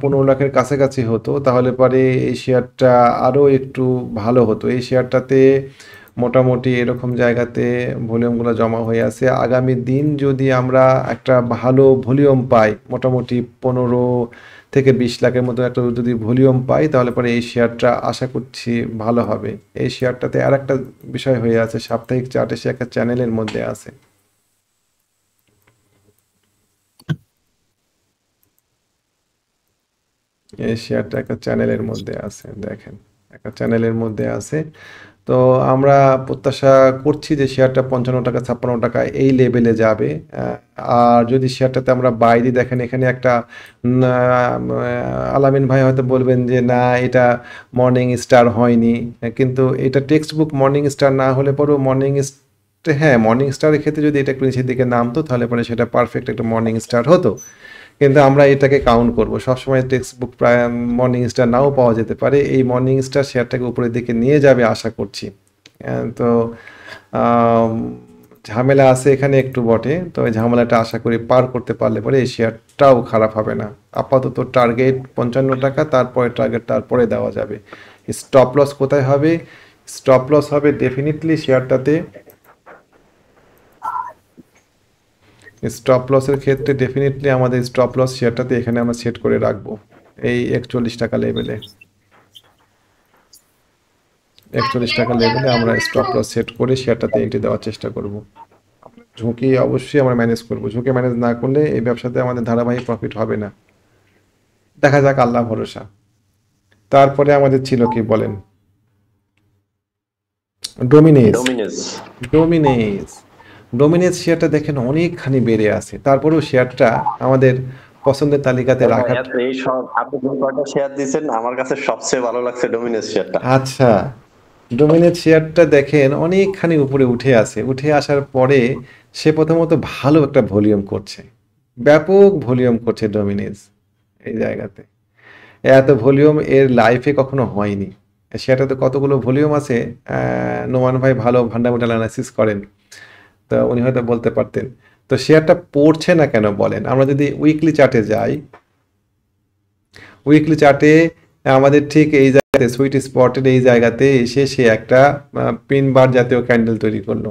15 লাখের কাছাকাছি হতো তাহলে পরে এই শেয়ারটা আরও একটু ভালো হতো। এই শেয়ারটাতে মোটামুটি এরকম জায়গাতে ভলিউমগুলো জমা হয়ে আছে। আগামী দিন যদি আমরা একটা ভালো ভলিউম পাই, মোটামুটি 15 থেকে 20 লাখের মতো একটা যদি ভলিউম পাই তাহলে পরে এই শেয়ারটা আশা করছি ভালো হবে। এই শেয়ারটাতে আর একটা বিষয় হয়ে আছে, সাপ্তাহিক চার্টে সে একটা চ্যানেলের মধ্যে আছে। এই শেয়ারটা একটা চ্যানেলের মধ্যে আছে, দেখেন একটা চ্যানেলের মধ্যে আছে। তো আমরা প্রত্যাশা করছি যে শেয়ারটা 55 টাকা 56 টাকা এই লেভেলে যাবে। আর যদি শেয়ারটাতে আমরা বাইরে দেখেন, এখানে একটা আলামিন ভাই হয়তো বলবেন যে না এটা মর্নিং স্টার হয়নি, কিন্তু এটা টেক্সট বুক মর্নিং স্টার না হলে পরেও মর্নিং, হ্যাঁ মর্নিং স্টারের ক্ষেত্রে যদি এটা একটু নিচের দিকে নামতো তাহলে পরে সেটা পারফেক্ট একটা মর্নিং স্টার হতো। কিন্তু আমরা এটাকে কাউন্ট করব, সবসময় টেক্সট বুক প্রায় মর্নিং স্টার নাও পাওয়া যেতে পারে। এই মর্নিং স্টার শেয়ারটাকে উপরের দিকে নিয়ে যাবে আশা করছি। তো ঝামেলা আছে এখানে একটু বটে, তো এই ঝামেলাটা আশা করি পার করতে পারলে পরে এই শেয়ারটাও খারাপ হবে না। আপাতত টার্গেট 55 টাকা, তারপরে টার্গেট তারপরে দেওয়া যাবে। স্টপ লস কোথায় হবে? স্টপ লস হবে ডেফিনেটলি শেয়ারটাতে, স্টপ লসের ক্ষেত্রে ডেফিনেটলি আমাদের স্টপ লস শেয়ারটাতে এখানে আমরা সেট করে রাখবো এই 41 টাকা লেভেলে। 41 টাকা লেভেলে আমরা স্টপ লস সেট করে শেয়ারটাতে এন্ট্রি দেওয়ার চেষ্টা করব। ঝুঁকি অবশ্যই আমরা ম্যানেজ করব, ঝুঁকি ম্যানেজ না করলে এই ব্যবসাতে আমাদের ধারাবাহিক প্রফিট হবে না। দেখা যাক, আল্লাহ ভরসা। তারপরে আমাদের ছিল কি বলেন? ডোমিনেজ। ডোমিনেজ ডোমিনেজ ডোমিনেজ শেয়ারটা দেখেন অনেকখানি বেড়ে আছে, তারপরেও শেয়ারটা আমাদের পছন্দের তালিকাতে রাখা। এই সব আপনি যে কয়টা শেয়ার দিয়েছেন আমার কাছে সবচেয়ে ভালো লাগছে ডোমিনেজ শেয়ারটা। আচ্ছা, ডোমিনের শেয়ারটা দেখেন অনেকখানি উপরে উঠে আসে, উঠে আসার পরে সে প্রথমত ভালো একটা ভলিউম করছে, ব্যাপক ভলিউম করছে ডোমিনেজ এই জায়গাতে। এত ভলিউম এর লাইফে কখনো হয়নি। সেটাতে কতগুলো ভলিউম আছে, নোমান ভাই ভালো ফান্ডামেন্টাল অ্যানালাইসিস করেন, তো উনি হয়তো বলতে পারতেন। তো শেয়ারটা পড়ছে না কেন বলেন? আমরা যদি উইকলি চার্টে যাই, উইকলি চার্টে আমাদের ঠিক এই জায়গাতে সুইট স্পটের এই জায়গাতে এসে সে একটা পিন বার জাতীয় ক্যান্ডেল তৈরি করলো,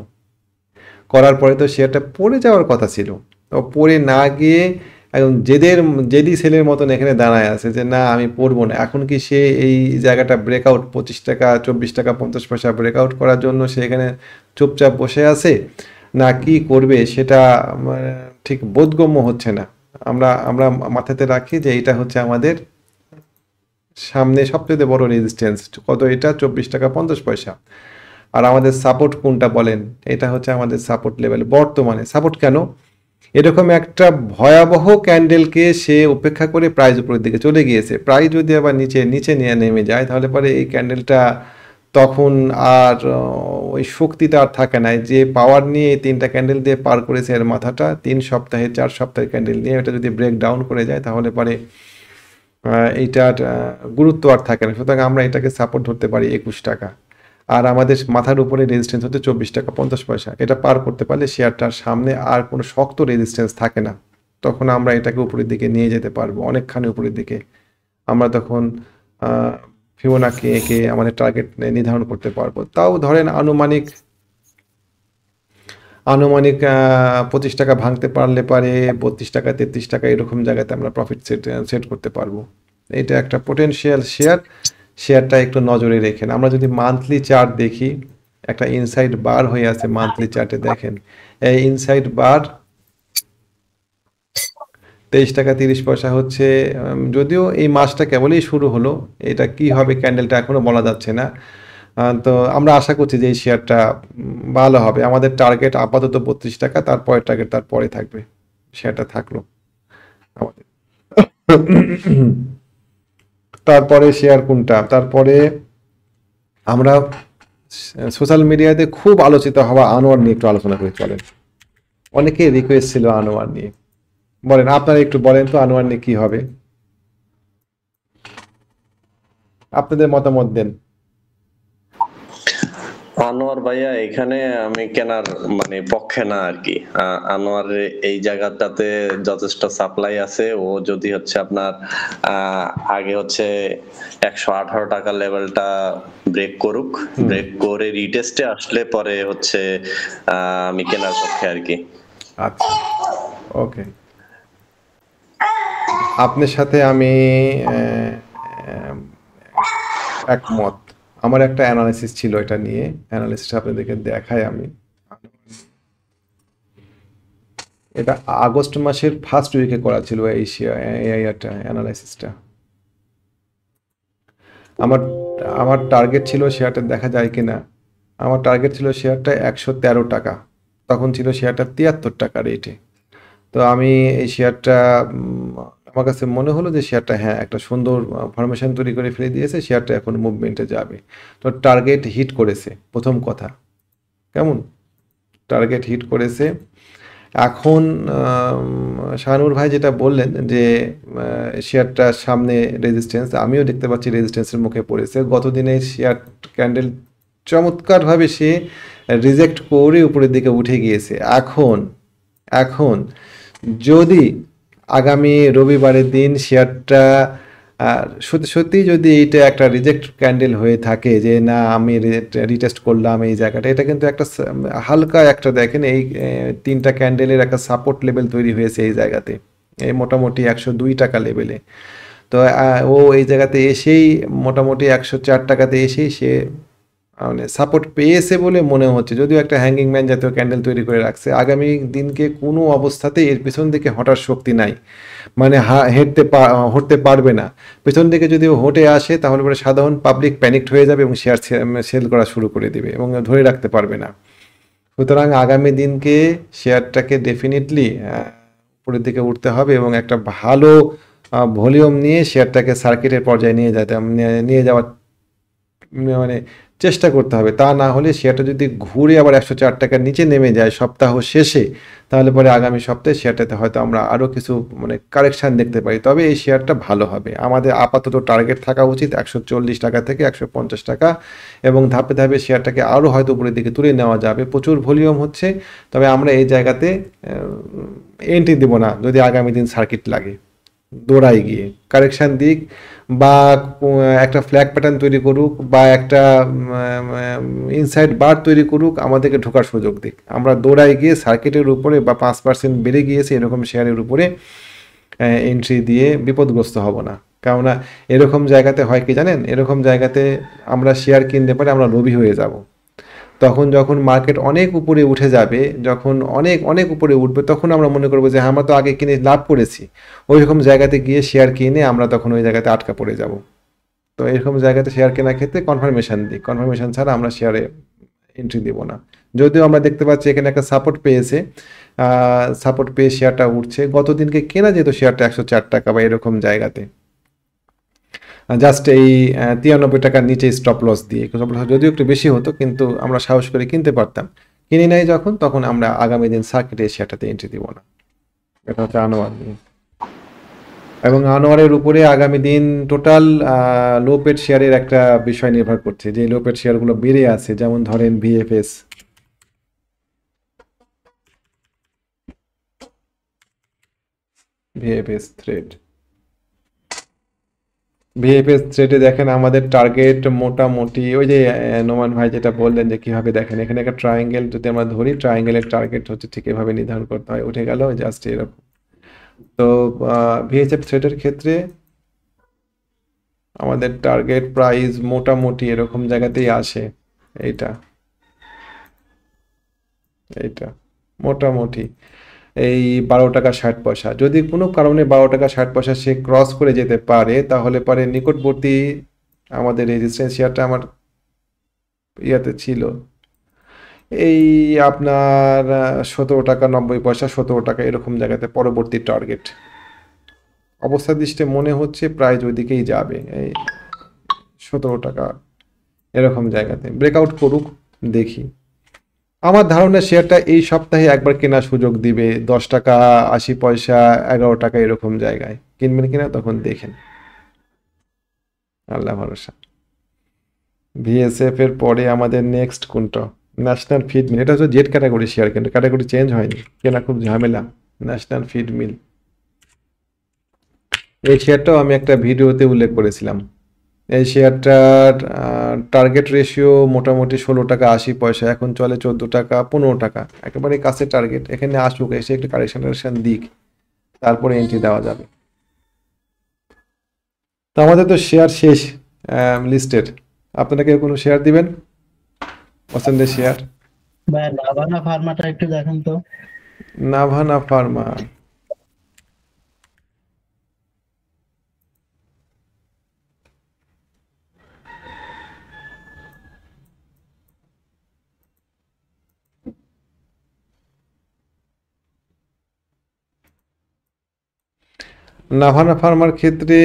করার পরে তো শেয়ারটা পড়ে যাওয়ার কথা ছিল, তো পড়ে না গিয়ে একদম জেদি সেলের মতন এখানে দাঁড়ায় আছে যে না আমি পড়বো না। এখন কি সে এই জায়গাটা ব্রেকআউট 25 টাকা 24 টাকা 50 পয়সা ব্রেকআউট করার জন্য সে এখানে চুপচাপ বসে আছে, না কি করবে সেটা ঠিক বোধগম্য হচ্ছে না। আমরা আমরা মাথাতে রাখি যে এটা হচ্ছে আমাদের সামনে সবচেয়ে বড় রেজিস্ট্যান্স, কত এটা 24 টাকা 50 পয়সা। আর আমাদের সাপোর্ট কোনটা বলেন? এটা হচ্ছে আমাদের সাপোর্ট লেভেল বর্তমানে। সাপোর্ট কেন? এরকম একটা ভয়াবহ ক্যান্ডেলকে সে উপেক্ষা করে প্রাইস উপরের দিকে চলে গিয়েছে। প্রাইস যদি আবার নিচে নিচে নিয়ে নেমে যায় তাহলে পরে এই ক্যান্ডেলটা তখন আর ওই শক্তিটা আর থাকে না। যে পাওয়ার নিয়ে এই 3টা ক্যান্ডেল দিয়ে পার করেছে এর মাথাটা, 3 সপ্তাহে 4 সপ্তাহের ক্যান্ডেল নিয়ে এটা যদি ব্রেক ডাউন করে যায় তাহলে পরে এইটার গুরুত্ব আর থাকে না। সুতরাং আমরা এটাকে সাপোর্ট ধরতে পারি 21 টাকা। আর আমাদের মাথার উপরে রেজিস্ট্যান্স হচ্ছে 24 টাকা 50 পয়সা। এটা পার করতে পারলে শেয়ারটার সামনে আর কোনো শক্ত রেজিস্ট্যান্স থাকে না, তখন আমরা এটাকে উপরের দিকে নিয়ে যেতে পারবো, অনেকখানি উপরের দিকে। আমরা তখন ফিবোনাকি এঁকে আমাদের টার্গেট নির্ধারণ করতে পারবো। তাও ধরেন আনুমানিক 25 টাকা ভাঙতে পারলে পারে 32 টাকা 33 টাকা এরকম জায়গাতে আমরা প্রফিট সেট করতে পারবো। এটা একটা পোটেনশিয়াল শেয়ারটা একটু নজরে রেখেন। আমরা যদি মান্থলি চার্ট দেখি, একটা ইনসাইড বার হয়ে আছে মান্থলি চার্টে, দেখেন এই ইনসাইড বার 23 টাকা 30 পয়সা হচ্ছে। যদিও এই মাসটা কেবলই শুরু হলো, এটা কি হবে ক্যান্ডেলটা এখনো বলা যাচ্ছে না। তো আমরা আশা করছি যে এই শেয়ারটা ভালো হবে। আমাদের টার্গেট আপাতত 32 টাকা, তারপরে টার্গেট তারপরে থাকবে, শেয়ারটা থাকলো আমাদের। তারপরে শেয়ার কোনটা? তারপরে আমরা সোশ্যাল মিডিয়াতে খুব আলোচিত হওয়া আনোয়ার নিয়ে একটু আলোচনা করে চলেন। অনেকে রিকোয়েস্ট ছিল আনোয়ার নিয়ে, বলেন আপনারা একটু বলেন তো আনোয়ার নিয়ে কি হবে, আপনাদের মতামত দেন। আনোয়ার ভাইয়া এখানে আমি কেনার মানে পক্ষে না আর কি। আনোয়ার এই জায়গাটাতে যথেষ্ট সাপ্লাই আছে। ও যদি হচ্ছে আপনার আগে হচ্ছে 118 টাকা লেভেলটা ব্রেক করুক, ব্রেক করে রিটেস্টে আসলে পরে হচ্ছে আমি কেনার পক্ষে আর কি। আচ্ছা, ওকে, আপনার সাথে আমি একমত। আমার একটা অ্যানালাইসিস ছিল এটা নিয়ে, অ্যানালাইসিসটা আপনাদেরকে দেখাই আমি। এটা আগস্ট মাসের ফার্স্ট উইকে করা ছিল এই অ্যানালাইসিসটা। আমার টার্গেট ছিল শেয়ারটা দেখা যায় কিনা, আমার টার্গেট ছিল শেয়ারটা 113 টাকা, তখন ছিল শেয়ারটা 73 টাকা রেটে। তো আমি এই শেয়ারটা আমার কাছে মনে হলো যে শেয়ারটা হ্যাঁ একটা সুন্দর ফরমেশন তৈরি করে ফেলে দিয়েছে, শেয়ারটা এখন মুভমেন্টে যাবে। তো টার্গেট হিট করেছে, প্রথম কথা কেমন, টার্গেট হিট করেছে। এখন শাহানুর ভাই যেটা বললেন যে শেয়ারটার সামনে রেজিস্ট্যান্স, আমিও দেখতে পাচ্ছি রেজিস্ট্যান্সের মুখে পড়েছে। গত দিনে শেয়ার ক্যান্ডেল চমৎকারভাবে সে রিজেক্ট করে উপরের দিকে উঠে গিয়েছে। এখন যদি আগামী রবিবারের দিন শেয়ারটা সত্যি যদি এইটা একটা রিজেক্ট ক্যান্ডেল হয়ে থাকে যে না আমি রিটেস্ট করলাম এই জায়গাটা, এটা কিন্তু একটা হালকা একটা দেখেন এই 3টা ক্যান্ডেলের একটা সাপোর্ট লেভেল তৈরি হয়েছে এই জায়গাতে, এই মোটামুটি 102 টাকা লেভেলে। তো ও এই জায়গাতে এসেই মোটামুটি 104 টাকাতে এসেই সে মানে সাপোর্ট পেয়েছে বলে মনে হচ্ছে, যদিও একটা হ্যাঙ্গিং ম্যান জাতীয় ক্যান্ডেল তৈরি করে রাখছে। আগামী দিনকে কোনো অবস্থাতেই এর পেছন দিকে হটার শক্তি নাই, মানে হটতে পারবে না। পেছন দিকে যদি হটে আসে তাহলে পরে সাধারণ পাবলিক প্যানিকড হয়ে যাবে এবং শেয়ার সেল করা শুরু করে দেবে এবং ধরে রাখতে পারবে না। সুতরাং আগামী দিনকে শেয়ারটাকে ডেফিনেটলি উপরের দিকে উঠতে হবে এবং একটা ভালো ভলিউম নিয়ে শেয়ারটাকে সার্কিটের পর্যায়ে নিয়ে যাওয়ার মানে চেষ্টা করতে হবে। তা না হলে শেয়ারটা যদি ঘুরে আবার 104 টাকার নিচে নেমে যায় সপ্তাহ শেষে, তাহলে পরে আগামী সপ্তাহে শেয়ারটাতে হয়তো আমরা আরও কিছু মানে কারেকশন দেখতে পারি। তবে এই শেয়ারটা ভালো হবে। আমাদের আপাতত টার্গেট থাকা উচিত 140 টাকা থেকে 150 টাকা, এবং ধাপে ধাপে শেয়ারটাকে আরও হয়তো উপরের দিকে তুলে নেওয়া যাবে। প্রচুর ভলিউম হচ্ছে, তবে আমরা এই জায়গাতে এন্ট্রি দেব না যদি আগামী দিন সার্কিট লাগে। দৌড়াই গিয়ে কারেকশান দিক, বা একটা ফ্ল্যাগ প্যাটার্ন তৈরি করুক, বা একটা ইনসাইড বার তৈরি করুক, আমাদেরকে ঢোকার সুযোগ দিক। আমরা দৌড়াই গিয়ে সার্কিটের উপরে বা 5% বেড়ে গিয়েছে এরকম শেয়ারের উপরে এন্ট্রি দিয়ে বিপদগ্রস্ত হব না। কেননা এরকম জায়গাতে হয় কি জানেন, এরকম জায়গাতে আমরা শেয়ার কিনতে পারি, আমরা লোভী হয়ে যাব। তখন যখন মার্কেট অনেক উপরে উঠে যাবে, যখন অনেক অনেক উপরে উঠবে, তখন আমরা মনে করবো যে আমরা তো আগে কিনে লাভ করেছি। ওই রকম জায়গাতে গিয়ে শেয়ার কিনে আমরা তখন ওই জায়গাতে আটকা পড়ে যাব। তো এরকম জায়গাতে শেয়ার কেনার ক্ষেত্রে কনফার্মেশন দিই, কনফার্মেশন ছাড়া আমরা শেয়ারে এন্ট্রি দেব না। যদিও আমরা দেখতে পাচ্ছি এখানে একটা সাপোর্ট পেয়েছে, সাপোর্ট পেয়ে শেয়ারটা উঠছে। গত দিনকে কেনা যেত শেয়ারটা 104 টাকা বা এরকম জায়গাতে, জাস্ট এই 93 টাকার নিচে স্টপ লস দিয়ে। যদিও একটু বেশি হতো, কিন্তু আমরা সাহস করে কিনতে পারতাম। কিনে নাই যখন, তখন আমরা আগামী দিন সার্কিটে শেয়ারটাতে এন্ট্রি দিব না। এটা হচ্ছে আনোয়ার নিয়ে। এবং আনোয়ারের উপরে আগামী দিন টোটাল লো পেড শেয়ারের একটা বিষয় নির্ভর করছে, যে লো পেড শেয়ারগুলো বেড়ে আছে, যেমন ধরেন ভিএফএস, থ্রেড, ভিএফএস থ্রেডে দেখেন আমাদের টার্গেট মোটামুটি ওই যে নোমান ভাই যেটা বললেন যে কীভাবে দেখেন, এখানে একটা ট্রায়াঙ্গেল যদি আমরা ধরি, ট্রায়াঙ্গেলের টার্গেট হচ্ছে ঠিক এভাবে নির্ধারণ করতে হয়। উঠে গেল জাস্ট এরকম। তো ভিএফএস থ্রেডের ক্ষেত্রে আমাদের টার্গেট প্রাইস মোটামুটি এরকম জায়গাতেই আসে। এইটা এইটা মোটামুটি এই 12 টাকা 60 পয়সা। যদি কোনো কারণে 12 টাকা 60 পয়সা সে ক্রস করে যেতে পারে, তাহলে পরে নিকটবর্তী আমাদের রেজিস্ট্যান্স শেয়ারটা আমার ইয়াতে ছিল এই আপনার 17 টাকা 90 পয়সা, 17 টাকা এরকম জায়গাতে পরবর্তী টার্গেট। অবস্থা দৃষ্টে মনে হচ্ছে প্রায় ওইদিকেই যাবে, এই 17 টাকা এরকম জায়গাতে ব্রেকআউট করুক, দেখি। আমার ধারণা শেয়ারটা এই সপ্তাহে একবার কেনার সুযোগ দিবে 10 টাকা 80 পয়সা, 11 টাকা এরকম জায়গায় কিনবেন কিনা তখন দেখেন, আল্লাহ ভরসা। ভিএসএফ এর পরে আমাদের নেক্সট কোনটা, ন্যাশনাল ফিড মিল। এটা হচ্ছে জেড ক্যাটাগরি শেয়ার, কিন্তু ক্যাটাগরি চেঞ্জ হয়নি, কেনা খুব ঝামেলা। ন্যাশনাল ফিড মিল, এই শেয়ারটাও আমি একটা ভিডিওতে উল্লেখ করেছিলাম। এই শেয়ারটার টার্গেট রেশিও মোটামুটি 16 টাকা 80 পয়সা, এখন চলে 14 টাকা 15 টাকা, একেবারে কাছে টার্গেট। এখানে আসুক, এসে একটু কারেকশন দিক, তারপরে এন্ট্রি দেওয়া যাবে। তো আমাদের তো শেয়ার শেষ লিস্টেড। আপনারা কেউ কোনো শেয়ার দিবেন পছন্দের শেয়ার? ভাই লাভানা ফার্মাটা একটু দেখেন তো। নাভানা ফার্মা, নাভানা ফার্মার ক্ষেত্রে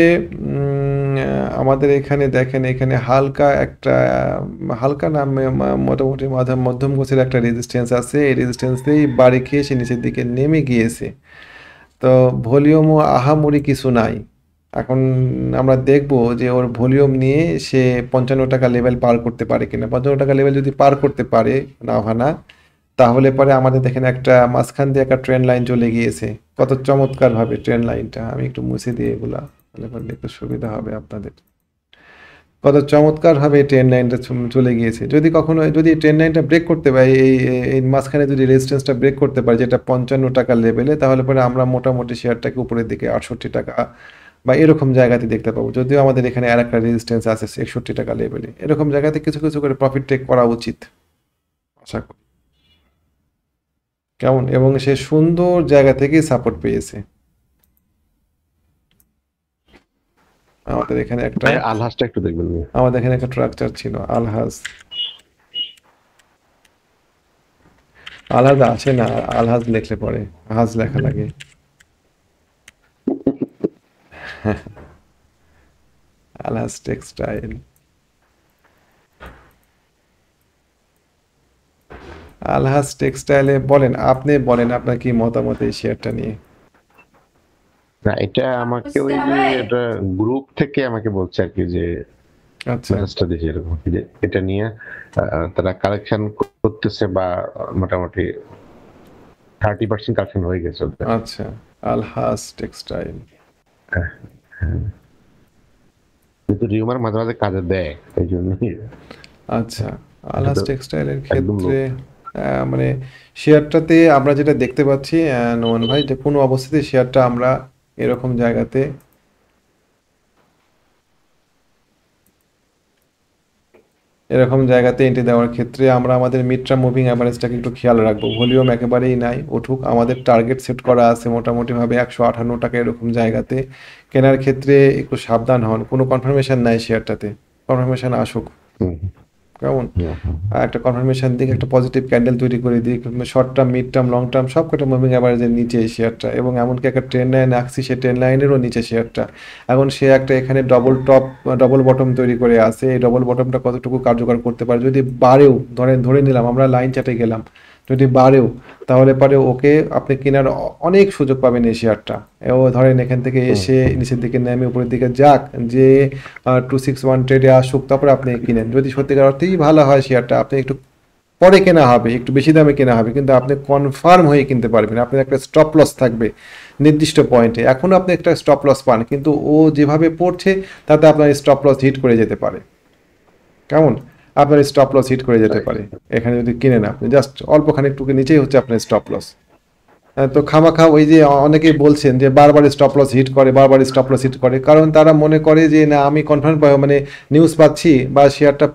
আমাদের এখানে দেখেন, এখানে হালকা একটা হালকা না মোটামুটি মধ্যম গোছের একটা রেজিস্ট্যান্স আছে। এই রেজিস্ট্যান্সেই বাড়ি খেয়ে সে নিচের দিকে নেমে গিয়েছে। তো ভলিউমও আহামরি কিছু নাই। এখন আমরা দেখব যে ওর ভলিউম নিয়ে সে 55 টাকা লেভেল পার করতে পারে কিনা। 55 টাকা লেভেল যদি পার করতে পারে নাভানা, তাহলে পরে আমাদের দেখেন একটা মাঝখান দিয়ে একটা ট্রেন লাইন চলে গিয়েছে। কত চমৎকার ভাবে ট্রেন লাইনটা, আমি একটু মুছে দিয়ে এগুলা, তাহলে পরে একটু সুবিধা হবে আপনাদের। কত চমৎকার ভাবে ট্রেন লাইনটা চলে গিয়েছে। যদি ট্রেন লাইনটা ব্রেক করতে পারে, এই মাঝখানে যদি রেজিস্ট্যান্সটা ব্রেক করতে পারে যেটা 55 টাকা লেভেলে, তাহলে পরে আমরা মোটামুটি শেয়ারটাকে উপরের দিকে 68 টাকা বা এরকম জায়গাতে দেখতে পাবো। যদিও আমাদের এখানে আর একটা রেজিস্ট্যান্স আছে 61 টাকা লেভেলে। এরকম জায়গাতে কিছু কিছু করে প্রফিট টেক করা উচিত আশা করি, কেমন? এবং সে সুন্দর জায়গা থেকেই সাপোর্ট পেয়েছে। আমাদের এখানে একটা আলহাজটা একটু দেখবেন। আমাদের এখানে একটা স্ট্রাকচার ছিল আলহাজ। আলহাজ আছে না, আলহাজ লিখলে পরে হাজ লেখা লাগে। আলহাজ টেক্সটাইল, আলহাজ টেক্সটাইলে বলেন, আপনি বলেন আপনার কি মতামত এই শেয়ারটা নিয়ে। না, এটা আমাকে ওই যে এটা গ্রুপ থেকে আমাকে বলছে আর কি যে আচ্ছা মেসেজটা দিয়েছে এরকম আর কি যে এটা নিয়ে তারা কালেকশন করতেছে বা মোটামুটি 30% কালেকশন হয়ে গেছে ওদের। আচ্ছা, আলহাজ টেক্সটাইল। হ্যাঁ, হ্যাঁ। কিন্তু রিউমার মাঝে মাঝে কাজে দেয় এই জন্যই। আচ্ছা, আলহাজ তো টেক্সটাইলের একদম ক্ষেত্রে মানে শেয়ারটাতে আমরা যেটা দেখতে পাচ্ছি নোমান ভাই, যে কোনো অবস্থাতে শেয়ারটা আমরা এরকম জায়গাতে এন্ট্রি দেওয়ার ক্ষেত্রে আমরা আমাদের মিড টার্ম মুভিং অ্যাভারেজটাকে একটু খেয়াল রাখবো। ভলিউম একেবারেই নাই, উঠুক। আমাদের টার্গেট সেট করা আছে মোটামুটিভাবে 158 টাকা এরকম জায়গাতে। কেনার ক্ষেত্রে একটু সাবধান হন, কোনো কনফার্মেশন নাই শেয়ারটাতে, কনফার্মেশন আসুক। হুম, কেমন হুম, হুম। একটা কনফার্মেশন দিক, একটা পজিটিভ ক্যান্ডেল তৈরি করে দিক, short term, mid term, long term সব কটা মুভিং অ্যাভারেজের নিচে এই শেয়ারটা, এবং এমনকি একটা ট্রেন লাইন আঁকছি, সে ট্রেন লাইনেরও নিচে শেয়ারটা। এখন সে একটা এখানে ডবল টপ ডবল বটম তৈরি করে আছে, এই ডবল বটমটা কতটুকু কার্যকর করতে পারে, যদি বাড়েও ধরে নিলাম আমরা লাইন চাটে গেলাম, যদি বাড়েও তাহলে পরে ওকে আপনি কেনার অনেক সুযোগ পাবেন এই শেয়ারটা। ও ধরেন এখান থেকে এসে নিচের দিকে নেমে উপরের দিকে যাক, যে 261 ট্রেডে আসুক, তারপরে আপনি কিনেন। যদি সত্যিকার অর্থেই ভালো হয় শেয়ারটা, আপনি একটু পরে কেনা হবে, একটু বেশি দামে কেনা হবে, কিন্তু আপনি কনফার্ম হয়ে কিনতে পারবেন। আপনার একটা স্টপ লস থাকবে নির্দিষ্ট পয়েন্টে। এখনও আপনি একটা স্টপ লস পান, কিন্তু ও যেভাবে পড়ছে তাতে আপনার স্টপ লস হিট করে যেতে পারে। কেমন, আপনার স্টপ লস হিট করে যেতে পারে এখানে যদি কিনেন আপনি, জাস্ট অল্প খানিকটুকু নিচেই হচ্ছে আপনার স্টপ লস। তো খামাখা ওই যে অনেকেই বলছেন যে বারবার স্টপ লস হিট করে, বারবার স্টপ লস হিট করে, কারণ তারা মনে করে যে না আমি কনফার্ম মানে নিউজ পাচ্ছি বা শেয়ারটা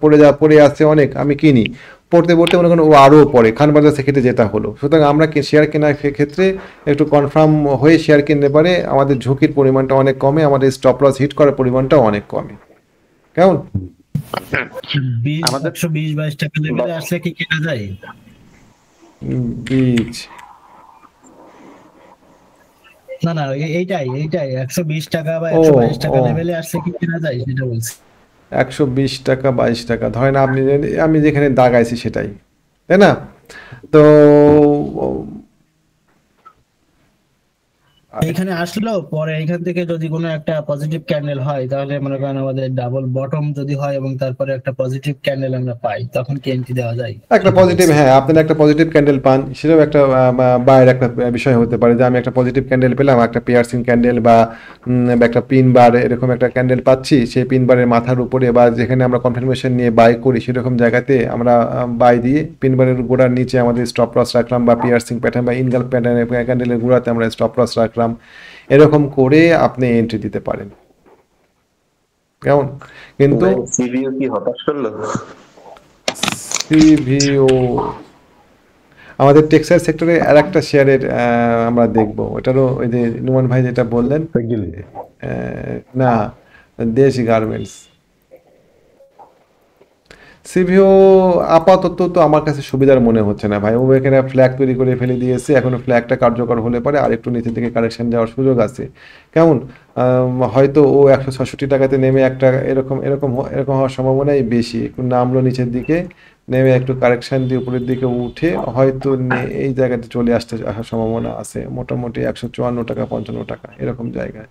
পড়ে আসছে অনেক, আমি কিনি। পড়তে পড়তে মনে করেন ও আরও পড়ে, খানবাজার সেক্ষেত্রে যেটা হলো। সুতরাং আমরা শেয়ার কেনার ক্ষেত্রে একটু কনফার্ম হয়ে শেয়ার কিনতে পারে, আমাদের ঝুঁকির পরিমাণটা অনেক কমে, আমাদের স্টপ লস হিট করার পরিমাণটাও অনেক কমে। কেমন, 120-22 টাকা লেভেলে আসলে কি কেনা যায়? বীজ না না, এইটাই 120 টাকা বা ও 122 টাকা ও লেভেলে আসলে কি কেনা যায় সেটা বলছি। 120 টাকা 22 টাকা, ধরেন আমি যেখানে দাগাইছি সেটাই, তাই না? তো এইখানে আসলো পরে এইখান থেকে যদি কোনো একটা পজিটিভ ক্যান্ডেল হয়, তাহলে মনে করেন আমাদের ডাবল বটম যদি হয় এবং তারপরে একটা পজিটিভ ক্যান্ডেল আমরা পাই, তখন কি এন্ট্রি দেওয়া যায়? একটা পজিটিভ, হ্যাঁ, আপনার একটা পজিটিভ ক্যান্ডেল পান, সেটাও একটা বায়ের একটা বিষয় হতে পারে, যে আমি একটা পজিটিভ ক্যান্ডেল পেলাম, একটা পিয়ার্সিং ক্যান্ডেল বা একটা পিন বার এরকম একটা ক্যান্ডেল পাচ্ছি, সেই পিন বারের মাথার উপরে বা যেখানে আমরা কনফার্মেশন নিয়ে বাই করি সেরকম জায়গাতে আমরা বাই দিয়ে পিন বারের গোড়ার নিচে আমাদের স্টপ লস রাখলাম, বা পিয়ার্সিং প্যাটার্ন বা ইনগাল প্যাটার্নের ক্যান্ডেলের গোড়াতে আমরা স্টপ লস রাখলাম, এরকম করে আপনি এন্ট্রি দিতে পারেন। কেমন, কিন্তু সিবিইউ কি হতাশ করলো? সিভিও আমাদের টেক্সটাইল সেক্টরে আর একটা শেয়ারের আমরা দেখব, ওটারও ওই যে নুমান ভাই যেটা বললেন, না, দেশ গার্মেন্টস। সিভিও আপাতত তো আমার কাছে সুবিধার মনে হচ্ছে না ভাই, ও এখানে ফ্ল্যাগ তৈরি করে ফেলে দিয়েছে, এখনো ফ্ল্যাগটা কার্যকর হলে পরে আর একটু নিচের দিকে কারেকশন যাওয়ার সুযোগ আছে। কেমন, হয়তো ও 166 টাকাতে নেমে একটা এরকম হওয়ার সম্ভাবনাই বেশি, একটু নামলো নিচের দিকে, নেমে একটু কারেকশন দিয়ে উপরের দিকে উঠে হয়তো এই জায়গাতে চলে আসার সম্ভাবনা আছে, মোটামুটি 154 টাকা 55 টাকা এরকম জায়গায়।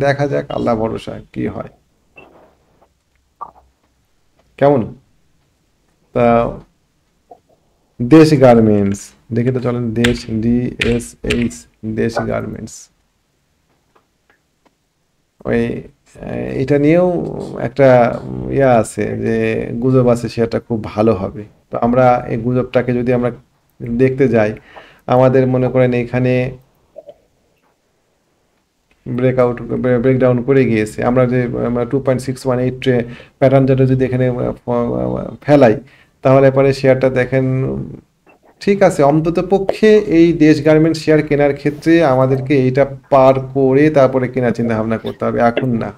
দেখা যাক, আল্লাহ ভরসা কি হয়। কেমন, তা দেশ গার্মেন্টস দেখে তো চলেন, DSH দেশ গার্মেন্টস, ওই এটা নিয়েও একটা ইয়া আছে যে গুজব আছে শেয়ারটা খুব ভালো হবে। তো আমরা এই গুজবটাকে যদি আমরা দেখতে যাই, আমাদের মনে করেন এখানে ব্রেকডাউন করে গিয়েছে, আমরা যে 2.618 প্যাটার্ন যেটা যদি এখানে ফেলাই, তাহলে পরে শেয়ারটা দেখেন ঠিক আছে, অন্তত পক্ষে এই দেশ গার্মেন্টস শেয়ার কেনার ক্ষেত্রে আমাদেরকে এইটা পার করে তারপরে কেনার চিন্তা ভাবনা করতে হবে, এখন না।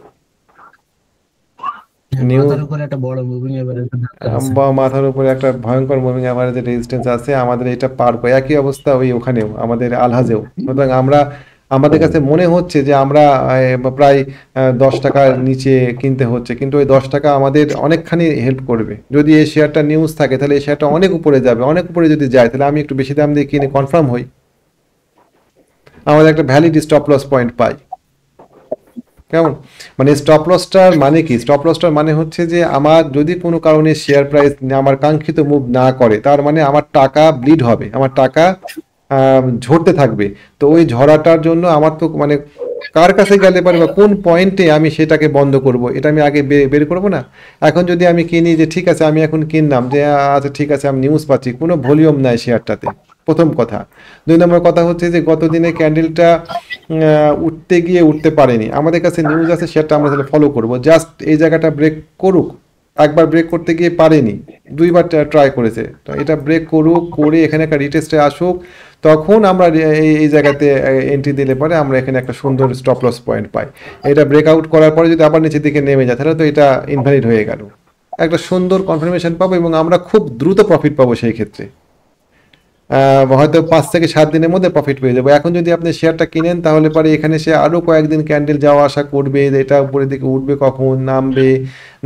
মাথার উপরে একটা বড় মুভিং এভারেজ আছে। বা মাথার উপরে একটা ভয়ঙ্কর মুভিং অ্যাভারেজের রেজিস্ট্যান্স আছে, আমাদের এটা পার করে একই অবস্থা ওখানেও আমাদের আলহাজেও। সুতরাং আমরা আমাদের কাছে মনে হচ্ছে যে আমরা প্রায় 10 টাকার নিচে কিনতে হচ্ছে, কিন্তু ওই 10 টাকা আমাদের অনেকখানি হেল্প করবে। যদি এই শেয়ারটা নিউজ থাকে তাহলে এই শেয়ারটা অনেক উপরে যাবে, অনেক উপরে যদি যায় তাহলে আমি একটু বেশি দাম দিয়ে কিনে কনফার্ম হই, আমাদের একটা ভ্যালিড স্টপ লস পয়েন্ট পাই। কেমন? মানে স্টপ লসটার মানে কি? স্টপ লসটার মানে হচ্ছে যে আমার যদি কোনো কারণে শেয়ার প্রাইস আমার কাঙ্ক্ষিত মুভ না করে, তার মানে আমার টাকা ব্লিড হবে, আমার টাকা ঝরতে থাকবে। তো ওই ঝরাটার জন্য আমার তো মানে কার কাছে গেলে পারে বা কোন পয়েন্টে আমি সেটাকে বন্ধ করব, এটা আমি আগে বের করব না। এখন যদি আমি কিনি যে ঠিক আছে, আমি এখন কিনলাম যে আচ্ছা ঠিক আছে, আমি নিউজ পাচ্ছি, কোনো ভলিউম নাই শেয়ারটাতে, প্রথম কথা। 2 নম্বর কথা হচ্ছে যে গত দিনে ক্যান্ডেলটা উঠতে গিয়ে উঠতে পারেনি, আমাদের কাছে নিউজ আছে, শেয়ারটা আমরা তাহলে ফলো করব। জাস্ট এই জায়গাটা ব্রেক করুক, একবার ব্রেক করতে গিয়ে পারেনি, 2বার ট্রাই করেছে, তো এটা ব্রেক করুক, করে এখানে একটা রিটেস্টে আসুক, তখন আমরা এই জায়গাতে এন্ট্রি দিলে পরে আমরা এখানে একটা সুন্দর স্টপ লস পয়েন্ট পাই। এটা ব্রেকআউট করার পরে যদি আবার নিচের দিকে নেমে যায় তাহলে তো এটা ইনভ্যালিড হয়ে গেল, একটা সুন্দর কনফার্মেশন পাবো এবং আমরা খুব দ্রুত প্রফিট পাবো সেই ক্ষেত্রে। হয়তো 5 থেকে 7 দিনের মধ্যে প্রফিট পেয়ে যাবো। এখন যদি আপনি শেয়ারটা কিনেন তাহলে পরে এখানে সে আরও কয়েকদিন ক্যান্ডেল যাওয়া আসা করবে, এটা উপরের দিকে উঠবে, কখন নামবে,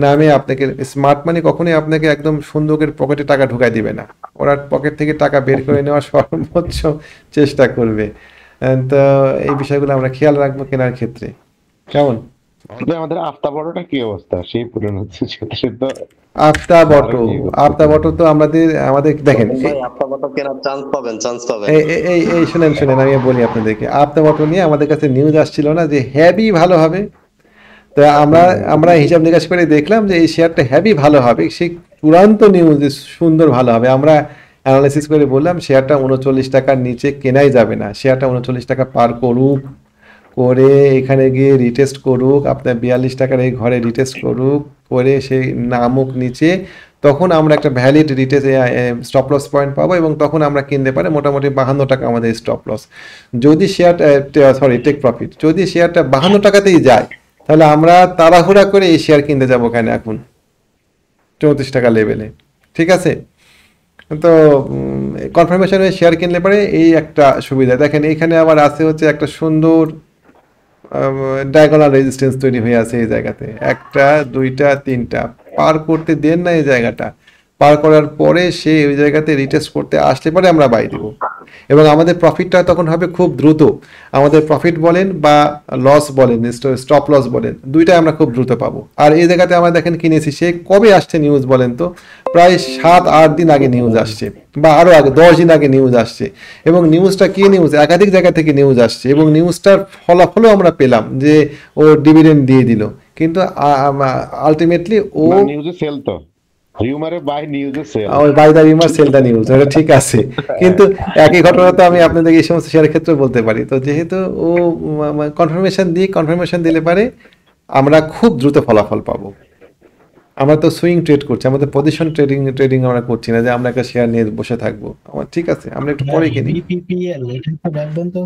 নামে আপনাকে স্মার্ট মানি কখনোই আপনাকে একদম সুন্দরের পকেটে টাকা ঢুকাই দিবে না, ওরা পকেট থেকে টাকা বের করে নেওয়ার সর্বোচ্চ চেষ্টা করবে। তো এই বিষয়গুলো আমরা খেয়াল রাখবো কেনার ক্ষেত্রে। কেমন? আমাদের আফতা বড়টা কি অবস্থা? সেই পূরণ হচ্ছে সে তো আফতা বটো, আফতা বটো তো আমাদের দেখেন, ভাই আপনার মতো কেনার চান্স পাবেন, চান্স পাবেন। এই শুনেন আমি বলি আপনাদেরকে, আফতা বটো নিয়ে আমাদের কাছে নিউজ আসছিল না যে হেভি ভালো হবে। তো আমরা হিসাব নিকাশ করে দেখলাম যে এই শেয়ারটা হেভি ভালো হবে, সেই চূড়ান্ত নিউজ সুন্দর ভালো হবে। আমরা অ্যানালাইসিস করে বললাম শেয়ারটা 39 টাকার নিচে কেনাই যাবে না, শেয়ারটা 39 টাকা পার করুক, করে এখানে গিয়ে রিটেস্ট করুক, আপনার 42 টাকার এই ঘরে রিটেস্ট করুক, করে সেই নামুক নিচে, তখন আমরা একটা valid retest stop loss point পাবো এবং তখন আমরা কিনতে পারি। মোটামুটি 52 টাকা আমাদের স্টপ লস। যদি শেয়ারটা টেক প্রফিট, যদি শেয়ারটা 52 টাকাতেই যায় তাহলে আমরা তাড়াহুড়া করে এই শেয়ার কিনতে যাবো কেন এখন 34 টাকা লেভেলে, ঠিক আছে? তো কনফার্মেশন হয়ে শেয়ার কিনলে পরে এই একটা সুবিধা। দেখেন এইখানে আবার আছে হচ্ছে একটা সুন্দর ডায়াগোনাল রেজিস্ট্যান্স তৈরি হয়ে আছে এই জায়গাতে, 1টা 2টা 3টা পার করতে দেন না, এই জায়গাটা পার করার পরে সে ওই জায়গাতে রিটেস্ট করতে আসলে পরে আমরা বাই দেব এবং আমাদের প্রফিটটা তখন হবে খুব দ্রুত। আমাদের প্রফিট বলেন বা লস বলেন, স্টপ লস বলেন, দুইটাই আমরা খুব দ্রুত পাবো। আর এই জায়গাতে আমরা দেখেন কিনেছি, সে কবে আসছে নিউজ বলেন তো? প্রায় 7-8 দিন আগে নিউজ আসছে, বা আরও আগে 10 দিন আগে নিউজ আসছে। এবং নিউজটা কি নিউজ? একাধিক জায়গা থেকে নিউজ আসছে এবং নিউজটার ফলাফলও আমরা পেলাম যে ও ডিভিডেন্ড দিয়ে দিল, কিন্তু আলটিমেটলি ও নিউজে সেল তো রিউমারে বাই নিউজে সেল, ওই buy the rumour sell the news, এটা ঠিক আছে, কিন্তু একই ঘটনা তো আমি আপনাদের এই সমস্ত শেয়ারের ক্ষেত্রে বলতে পারি। তো যেহেতু ও কনফার্মেশন দিলে পারে আমরা খুব দ্রুত ফলাফল পাবো। আমরা তো সুইং ট্রেড করছি, আমাদের পজিশন ট্রেডিং আমরা করছি না যে আমরা একটা শেয়ার নিয়ে বসে থাকবো। আমার ঠিক আছে, আমরা একটু পরে কিনি। বিপিপিএল এটা তো দেখবেন তো,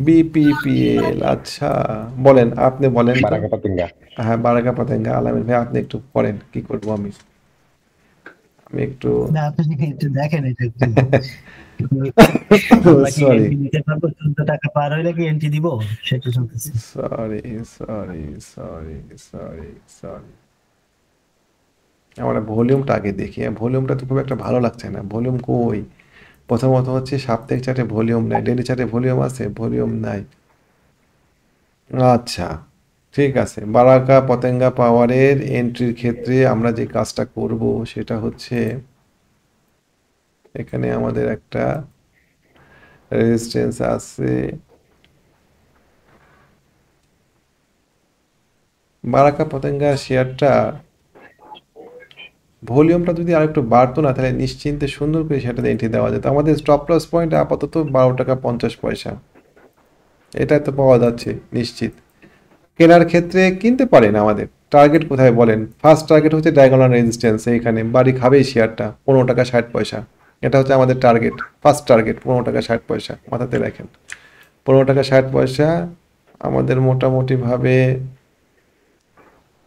বিপিপিএল আচ্ছা, বলেন, আপনি বলেন তো। বারাকা পাতিঙ্গা। হ্যাঁ, বারাকা পাতেঙ্গা। আলামিন ভাই আপনি একটু পড়েন, কি করবো আমি একটু না আপনি একটু দেখেন এটা একটু। আমরা কি সরি এন্ট্রি দিতে পারবো? 14 টাকা পার হইলে কি এন্ট্রি দিব? সেটা শুনতেছি। Sorry sorry sorry sorry sorry আমরা ভলিউমটা আগে দেখি। ভলিউমটা তো খুব একটা ভালো লাগছে না। ভলিউম কই? প্রথমত হচ্ছে সাপ্তাহিক চার্টে ভলিউম নাই, ডেইলি চার্টে ভলিউম আছে, ভলিউম নাই। আচ্ছা ঠিক আছে, বারাকা পতেঙ্গা পাওয়ারের এন্ট্রির ক্ষেত্রে আমরা যে কাজটা করব সেটা হচ্ছে এখানে আমাদের একটা রেজিস্ট্যান্স আছে। বারাকা পতেঙ্গা শেয়ারটা ভলিউমটা যদি আরেকটু বাড়তো না তাহলে নিশ্চিন্তে সুন্দর করে সেটাতে এন্ট্রি দেওয়া যেত। আমাদের স্টপ লস পয়েন্ট আপাতত 12 টাকা 50 পয়সা, এটা তো পাওয়া যাচ্ছে নিশ্চিত। কেনার ক্ষেত্রে কিনতে পারেন। আমাদের টার্গেট কোথায় বলেন? ফার্স্ট টার্গেট হচ্ছে ডায়াগোনাল রেজিস্ট্যান্স, এইখানে বাড়ি খাবেই শেয়ারটা 15 টাকা 60 পয়সা, এটা হচ্ছে আমাদের টার্গেট, ফার্স্ট টার্গেট 15 টাকা 60 পয়সা, মাথাতে রাখেন। 15 টাকা 60 পয়সা আমাদের মোটামুটিভাবে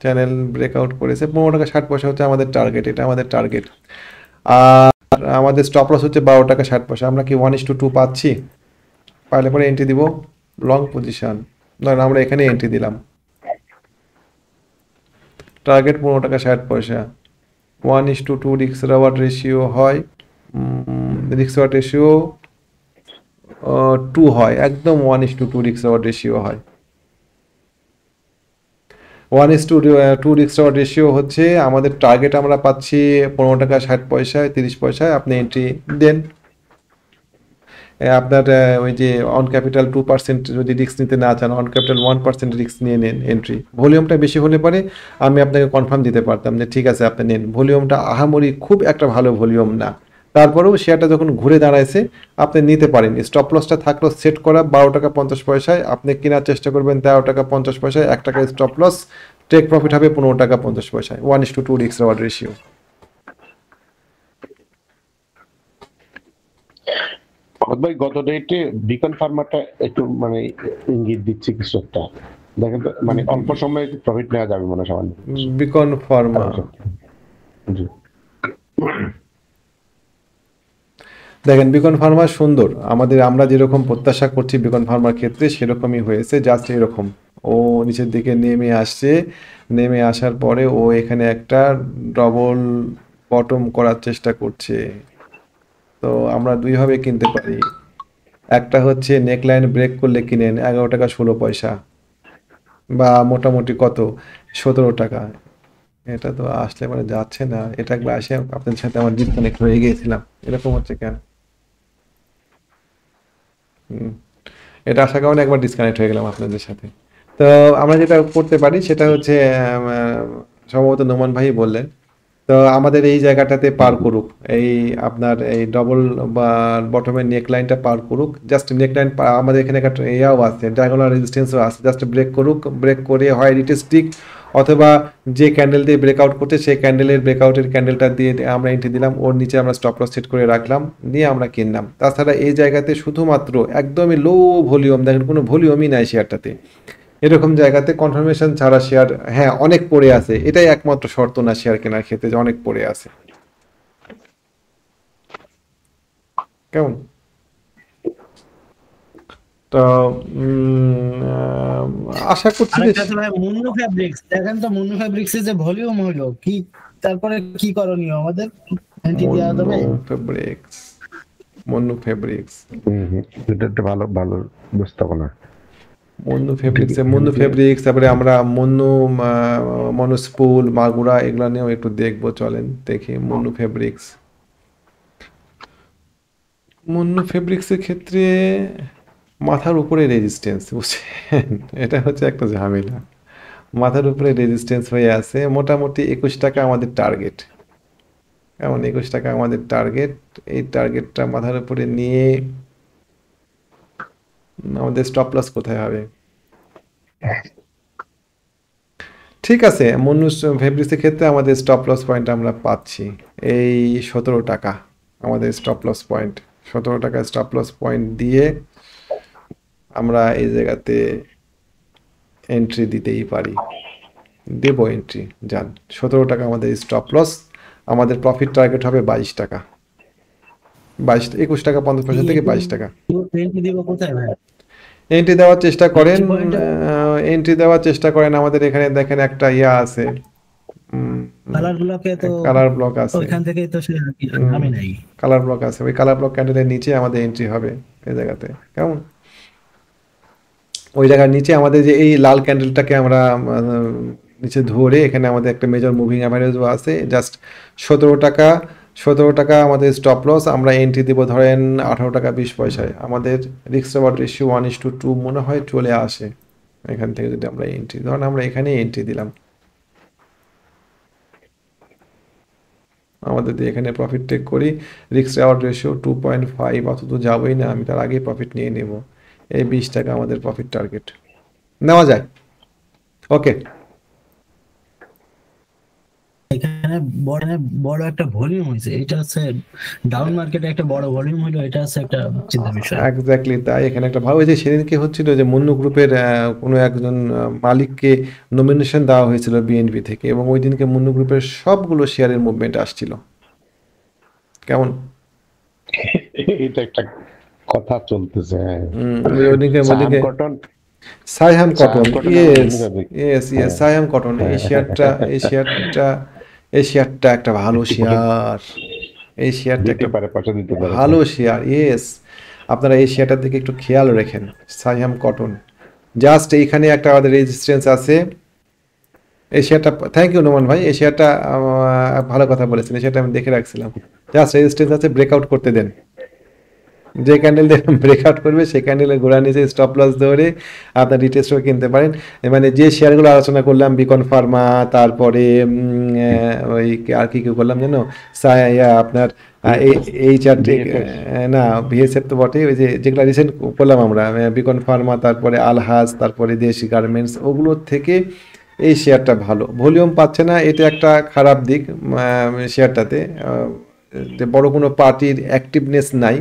চ্যানেল ব্রেকআউট করেছে, 15 টাকা 60 পয়সা হচ্ছে আমাদের টার্গেট, এটা আমাদের টার্গেট। আর আমাদের স্টপ লস হচ্ছে 12 টাকা 60 পয়সা। আমরা কি 1:2 পাচ্ছি? পাইলে পরে এন্ট্রি দিব লং পজিশন। ধরেন আমরা এখানে এন্ট্রি দিলাম, টার্গেট 15 টাকা 60 পয়সা। 1:2 রিস্ক রেওয়ার্ড রেশিও হয়, রিস্ক রেওয়ার্ড রেশিও 2 হয়, একদম 1:2 রিস্ক রেওয়ার্ড রেশিও হয়। 1:2 রিস্ক রেওয়ার্ড রেশিও হচ্ছে আমাদের টার্গেট আমরা পাচ্ছি 15 টাকা 60 পয়সায়, 30 পয়সায়। আপনি এন্ট্রি দেন। আপনার ওই যে অন ক্যাপিটাল 2% যদি রিস্ক নিতে না চান, অন ক্যাপিটাল 1% রিস্ক নিয়ে নেন এন্ট্রি। ভলিউমটা বেশি হলে পরে আমি আপনাকে কনফার্ম দিতে পারতাম যে ঠিক আছে আপনি নেন। ভলিউমটা আহামরি খুব একটা ভালো ভলিউম না, তারপরেও শেয়ারটা যখন ঘুরে দাঁড়াইছে আপনি নিতে পারেন। স্টপ লসটা থাকলো সেট করা 12 টাকা 50 পয়সায়, আপনি কেনার চেষ্টা করবেন 13 টাকা 50 পয়সায়, 1 টাকা স্টপ লস, টেক প্রফিট হবে 15 টাকা 50 পয়সায়। 1:2 রিস্ক রেওয়ার্ড রেশিও। ভাই গত ডেটে বিকন ফার্মাটা একটু মানে ইঙ্গিত দিচ্ছে কিছু একটা, দেখেন তো, মানে অল্প সময়ে প্রফিট নেওয়া যাবে মনে হয় সামান্য। বিকন ফার্মা, জি দেখেন বিকন ফার্মা সুন্দর। আমরা যেরকম প্রত্যাশা করছি বিকন ফার্মার ক্ষেত্রে সেরকমই হয়েছে, জাস্ট এরকম ও নিচের দিকে নেমে আসছে। নেমে আসার পরে ও এখানে একটা ডবল বটম করার চেষ্টা করছে। তো আমরা দুইভাবে কিনতে পারি। একটা হচ্ছে নেকলাইন ব্রেক করলে কিনেন 11 টাকা 16 পয়সা, বা মোটামুটি কত 17 টাকা। এটা তো আসলে মানে যাচ্ছে না। এটা একবার আসে আপনাদের সাথে আমার ডিসকানেক্ট হয়ে গিয়েছিলাম, এরকম হচ্ছে কেন? এটা আসার কারণে একবার ডিসকানেক্ট হয়ে গেলাম আপনাদের সাথে। তো আমরা যেটা করতে পারি সেটা হচ্ছে সম্ভবত নোমান ভাই বললেন, তো আমাদের এই জায়গাটাতে পার করুক, এই আপনার এই ডবল বা বটমের নেক লাইনটা পার করুক। জাস্ট নেক লাইন আমাদের এখানে একটা ইয়াও আছে, ডায়াগোনাল রেজিস্ট্যান্সও আছে। জাস্ট ব্রেক করুক, ব্রেক করে হয় রিটেস্টিক, অথবা যে ক্যান্ডেল দিয়ে ব্রেকআউট করছে সেই ক্যান্ডেলের ব্রেকআউটের ক্যান্ডেলটা দিয়ে আমরা এন্ট্রি দিলাম, ওর নিচে আমরা স্টপ লস সেট করে রাখলাম, নিয়ে আমরা কিনলাম। তাছাড়া এই জায়গাতে শুধুমাত্র একদমই লো ভলিউম, দেখেন কোনো ভলিউমই নাই শেয়ারটাতে, এরকম জায়গাতে কনফার্মেশন ছাড়া শেয়ার, হ্যাঁ অনেক পড়ে আছে, এটাই একমাত্র শর্ত না শেয়ার কেনার ক্ষেত্রে যে অনেক পড়ে আছে। কেমন? তো আশা করছি যে আরেকটা আছে ভাই মুন্নু ফেব্রিক্স, দেখেন তো মুন্নু ফেব্রিক্স এর যে ভলিউম হলো কি, তারপরে কি করণীয় আমাদের? এন্ট্রি দেওয়া যাবে? মন্নু ফেব্রিক্স এটা একটা ভালো ভালো উপস্থাপনা। মন্নু ফেব্রিক্স, তারপরে আমরা মনুস্পুল, মাগুরা এগুলা নিয়েও একটু দেখবো, চলেন দেখি। মন্নু ফেব্রিক্সের ক্ষেত্রে মাথার উপরে রেজিস্ট্যান্স, বুঝছেন, এটা হচ্ছে একটা ঝামেলা। মাথার উপরে রেজিস্ট্যান্স হয়ে আছে, মোটামুটি 21 টাকা আমাদের টার্গেট। এমন 21 টাকা আমাদের টার্গেট। এই টার্গেটটা মাথার উপরে নিয়ে আমাদের স্টপ লস কোথায় হবে? ঠিক আছে, মন্নু ফেব্রিক্সের ক্ষেত্রে আমাদের স্টপ লস পয়েন্ট আমরা পাচ্ছি এই 17 টাকা। আমাদের স্টপ লস পয়েন্ট 17 টাকা। স্টপ লস পয়েন্ট দিয়ে আমরা এই জায়গাতে এন্ট্রি দিতেই পারি, দেব এন্ট্রি। যান, 17 টাকা আমাদের স্টপ লস। আমাদের প্রফিট টার্গেট হবে 22 টাকা, 21 টাকা 50 পয়সা থেকে 22 টাকা। এন্ট্রি দিব কোথায় ভাই? এন্ট্রি দেওয়ার চেষ্টা করেন, এন্ট্রি দেওয়ার চেষ্টা করেন। আমাদের এখানে দেখেন একটা ইয়া আছে, কালার ব্লকে, তো কালার ব্লক আছে, ওইখান থেকেই তো আমি নাই। কালার ব্লক আছে, ওই কালার ব্লক ক্যান্ডেলের নিচে আমাদের এন্ট্রি হবে এই জায়গাতে। কেমন? ওই জায়গার নিচে আমাদের যে এই লাল ক্যান্ডেলটাকে আমরা নিচে ধরে, এখানে আমাদের একটা মেজর মুভিং অ্যাভারেজও আছে। জাস্ট 17 টাকা আমাদের স্টপ লস। আমরা এন্ট্রি দিব ধরেন 18 টাকা 20 পয়সায়। আমাদের রিস্ক রেওয়ার্ড রেশিও 1:2 মনে হয় চলে আসে এখান থেকে। যদি আমরা এন্ট্রি ধরেন, আমরা এখানে এন্ট্রি দিলাম, আমাদের দিয়ে এখানে প্রফিট টেক করি। রিস্ক রেওয়ার্ড রেশিও 2.5, অত তো যাবোই না, আমি তার আগেই প্রফিট নিয়ে নেব। এই 20 টাকা আমাদের প্রফিট টার্গেট নেওয়া যায়। ওকে, এখানে বড় একটা ভলিউম হয়েছে, এটা হচ্ছে ডাউন মার্কেটে একটা বড় ভলিউম হলো, এটা হচ্ছে একটা চিন্তার বিষয়। এক্স্যাক্টলি তাই। এখানে একটা ভালো যে সেদিনকে হচ্ছিল যে মুন্নু গ্রুপের কোনো একজন মালিককে নমিনেশন দেওয়া হয়েছিল বিএনপি থেকে, এবং ওই দিনকে মুন্নু গ্রুপের সবগুলো শেয়ারের মুভমেন্ট আসছিল। কেমন? এটা একটা কথা চলতেছে, হ্যাঁ। ওদিকে সাহাম ওদিকে কটন, সাইহাম সাহাম কটন, কটন আমার ইয়েস, বন্ধু কাছে। ইয়েস, ইয়েস, হ্যাঁ, সাইহাম কটন, এই হ্যাঁ। শেয়ারটা, এই শেয়ারটা একটা ভালো একটু পরে শেয়ার, এই শেয়ারটা দিতে একটা পারে, পাশে দিতে পারে। ভালো শেয়ার, ইয়েস। আপনারা এই শেয়ারটার দিকে একটু খেয়াল রাখেন, সাইহাম কটন। জাস্ট এইখানে একটা আমাদের রেজিস্ট্যান্স আছে, এই শেয়ারটা, থ্যাংক ইউ নোমান ভাই, এই শেয়ারটা ভালো কথা বলেছেন, এই শেয়ারটা আমি দেখে রাখছিলাম। জাস্ট রেজিস্ট্যান্স আছে, ব্রেকআউট করতে দেন। যে ক্যান্ডেল দিয়ে ব্রেকআউট করবে সেই ক্যান্ডেলের গোড়া নিচে স্টপ লস ধরে আপনার রিটেল স্টক কিনতে পারেন। মানে যে শেয়ারগুলো আলোচনা করলাম, বিকন ফার্মা, তারপরে ওই আর কি কি করলাম যেন, আপনার এই এই চারটে, VFS, না বিএসএফ তো বটে, ওই যে যেগুলো রিসেন্ট করলাম আমরা, বিকন ফার্মা, তারপরে আলহাজ, তারপরে দেশি গার্মেন্টস, ওগুলোর থেকে এই শেয়ারটা ভালো। ভলিউম পাচ্ছে না, এটা একটা খারাপ দিক শেয়ারটাতে, যে বড় কোনো পার্টির অ্যাক্টিভনেস নাই,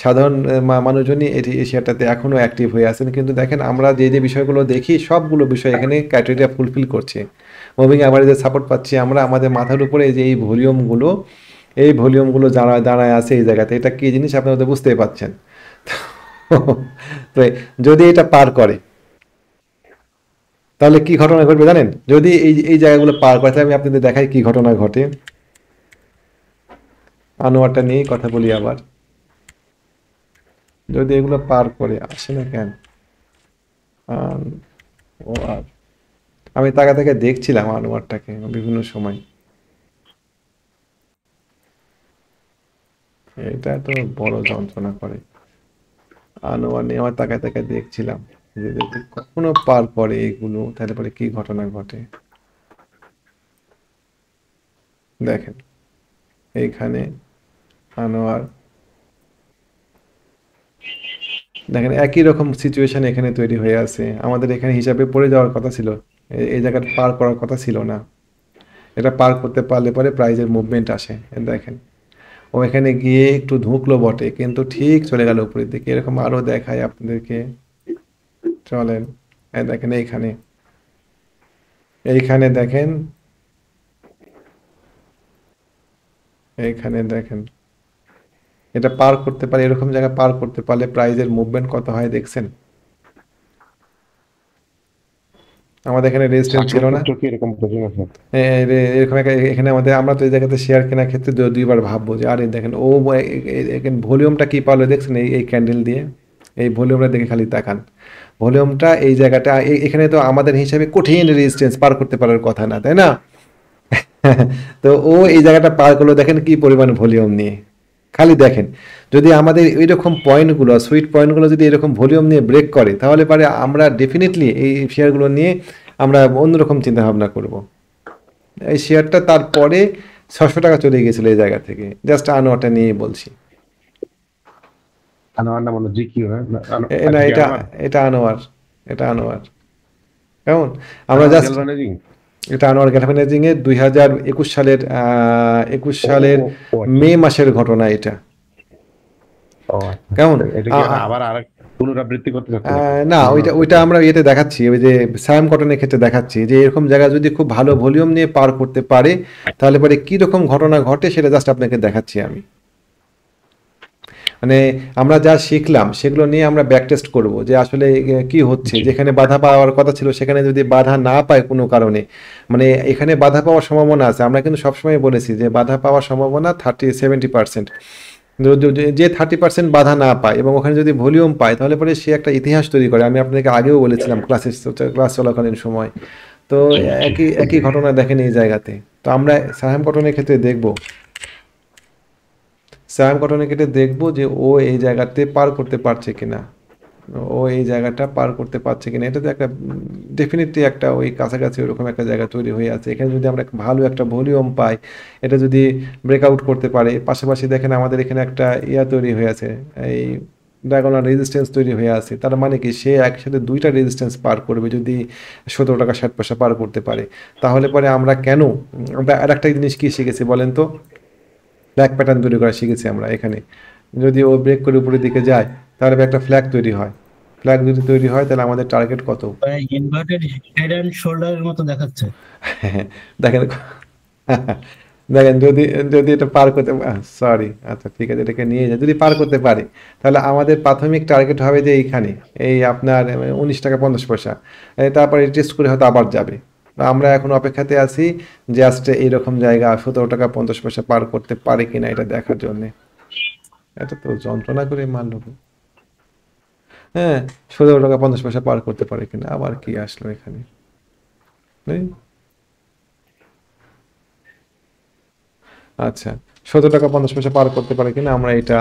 সাধারণ মানুষজনই এই শেয়ারটাতে এখনও অ্যাক্টিভ হয়ে আছেন। কিন্তু দেখেন আমরা যে যে বিষয়গুলো দেখি সবগুলো বিষয় এখানে ক্রাইটেরিয়া ফুলফিল করছে। মুভিং অ্যাভারেজের সাপোর্ট পাচ্ছি আমরা, আমাদের মাথার উপরে যে এই ভলিউমগুলো দাঁড়ায় আছে এই জায়গাতে, এটা কী জিনিস আপনারা তো বুঝতেই পারছেন। তো যদি এটা পার করে তাহলে কি ঘটনা ঘটবে জানেন? যদি এই জায়গাগুলো পার করে, তাহলে আমি আপনাদের দেখাই কি ঘটনা ঘটে। আনোয়ারটা নিয়েই কথা বলি আবার। যদি এগুলো পার করে, আসে না কেন? ও আর আমি তাকা থেকে দেখছিলাম আনোয়ারটাকে বিভিন্ন সময়, এটা তো বড় যন্ত্রণা করে। আনোয়ার নিয়ে আমার তাকায় তাকায় দেখছিলাম যে যদি কখনো পার করে এগুলো, তাহলে পরে কি ঘটনা ঘটে। দেখেন এইখানে আনোয়ার, দেখেন একই রকম সিচুয়েশন এখানে তৈরি হয়ে আছে। আমাদের এখানে হিসাবে পড়ে যাওয়ার কথা ছিল, এই জায়গাটা পার করার কথা ছিল না। এটা পার করতে পারলে পরে প্রাইজের মুভমেন্ট আসে। দেখেন ও এখানে গিয়ে একটু ঢুকলো বটে, কিন্তু ঠিক চলে গেল উপরের দিকে। এরকম আরো দেখায় আপনাদেরকে, চলেন। দেখেন এইখানে দেখেন, এইখানে দেখেন এটা পার করতে পারে, এরকম জায়গা পার করতে পারলে প্রাইজের মুভমেন্ট কত হয় দেখছেন? আমাদের এখানে রেজিস্ট্যান্স ছিল না, সাকসেসফুল কি এরকম পজিশন আছে? এরকম এখানে আমাদের, আমরা তো এই জায়গাতে শেয়ার কেনার ক্ষেত্রে দুইবার ভাববো যে আরে দেখেন ও ভলিউমটা কি পারলো দেখছেন, এই ক্যান্ডেল দিয়ে এই ভলিউমটা দেখে খালি তাকান। ভলিউমটা এই জায়গাটা, এখানে তো আমাদের হিসাবে কঠিন রেজিস্ট্যান্স পার করতে পারার কথা না, তাই না? তো ও এই জায়গাটা পার করলো, দেখেন কি পরিমাণ ভলিউম নিয়ে। খালি দেখেন, যদি আমাদের এইরকম পয়েন্টগুলো, সুইট পয়েন্টগুলো যদি এরকম ভলিউম নিয়ে ব্রেক করে, তাহলে পারে আমরা ডেফিনেটলি এই শেয়ারগুলো নিয়ে আমরা অন্যরকম চিন্তা ভাবনা করব। এই শেয়ারটা তারপরে 600 টাকা চলে গেছিল এই জায়গা থেকে, জাস্ট আনোয়ারটা নিয়ে বলছি। আনোয়ার না, মানে জিকিউ, হ্যাঁ? না, আচ্ছা, এটা আনোয়ার, এটা আনোয়ার, এটা আনোয়ার, কেমন? আমরা আনোয়ার জাস্ট, গ্যালভানাইজিং। এটা আনোয়ার গ্যালভানাইজিং এর 2021 সালের 21 সালের ও আচ্ছা। মে মাসের ঘটনা এটা, ও আচ্ছা। কেমন? এটা কি আবার আরেক পুনরাবৃত্তি করতে চাচ্ছেন নাকি? না, ওইটা আমরা ইয়েতে দেখাচ্ছি, ওই যে সায়াম কটনের ক্ষেত্রে দেখাচ্ছি যে এরকম জায়গা যদি খুব ভালো ভলিউম নিয়ে পার করতে পারে, তাহলে পরে কি রকম ঘটনা ঘটে সেটা জাস্ট আপনাকে দেখাচ্ছি আমি। মানে আমরা যা শিখলাম সেগুলো নিয়ে আমরা ব্যাক টেস্ট করবো যে আসলে কি হচ্ছে। যেখানে বাধা পাওয়ার কথা ছিল সেখানে যদি বাধা না পায় কোনো কারণে, মানে এখানে বাধা পাওয়ার সম্ভাবনা আছে। আমরা কিন্তু সবসময় বলেছি যে বাধা পাওয়ার সম্ভাবনা 70%। যে 30% বাধা না পায় এবং ওখানে যদি ভলিউম পায়, তাহলে পরে সে একটা ইতিহাস তৈরি করে। আমি আপনাকে আগেও বলেছিলাম ক্লাস চলাকালীন সময়। তো একই ঘটনা দেখেন এই জায়গাতে। তো আমরা সায়াম কটনের ক্ষেত্রে দেখবো, সায়াম কটনের ক্ষেত্রে দেখবো যে ও এই জায়গাতে পার করতে পারছে কিনা, ও এই জায়গাটা পার করতে পারছে কিনা। এটা তো একটা ডেফিনেটলি একটা ওই কাছাকাছি ওরকম একটা জায়গা তৈরি হয়ে আছে। এখানে যদি আমরা ভালো একটা ভলিউম পাই, এটা যদি ব্রেকআউট করতে পারে, পাশাপাশি দেখেন আমাদের এখানে একটা তৈরি হয়ে আছে, এই ডায়াগোনাল রেজিস্ট্যান্স তৈরি হয়ে আছে। তার মানে কি সে একসাথে দুইটা রেজিস্ট্যান্স পার করবে যদি 17 টাকা 60 পয়সা পার করতে পারে। তাহলে পরে আমরা কেন, আমরা আর একটা জিনিস কি শিখেছি বলেন তো, ফ্ল্যাগ প্যাটার্ন তৈরি করা শিখেছি আমরা এখানে। যদি ও ব্রেক করে উপরের দিকে যায়, তাহলে একটা ফ্ল্যাগ তৈরি হয়। ফ্ল্যাগ যদি তৈরি হয়, তাহলে আমাদের টার্গেট কত? ইনভার্টেড হেড এন্ড শোল্ডারের মতো দেখাচ্ছে। দেখেন দেখেন যদি যদি এটা পার করতে, সরি, আচ্ছা ঠিক আছে, এটাকে নিয়ে যায়, যদি পার করতে পারি তাহলে আমাদের প্রাথমিক টার্গেট হবে যে এইখানে, এই আপনার 19 টাকা 50 পয়সা, তারপরে টেস্ট করে হয়তো আবার যাবে। তো আমরা এখন অপেক্ষাতে আছি জাস্ট এইরকম জায়গা 17 টাকা 50 পয়সা পার করতে পারে কিনা এটা দেখার জন্য। এটা তো যন্ত্রণা করে মারলো। হ্যাঁ, 17 টাকা 50 পয়সা পার করতে পারে কিনা, আবার কি আসলো এখানে। নেই? আচ্ছা, 17 টাকা 50 পয়সা পার করতে পারে কিনা আমরা এটা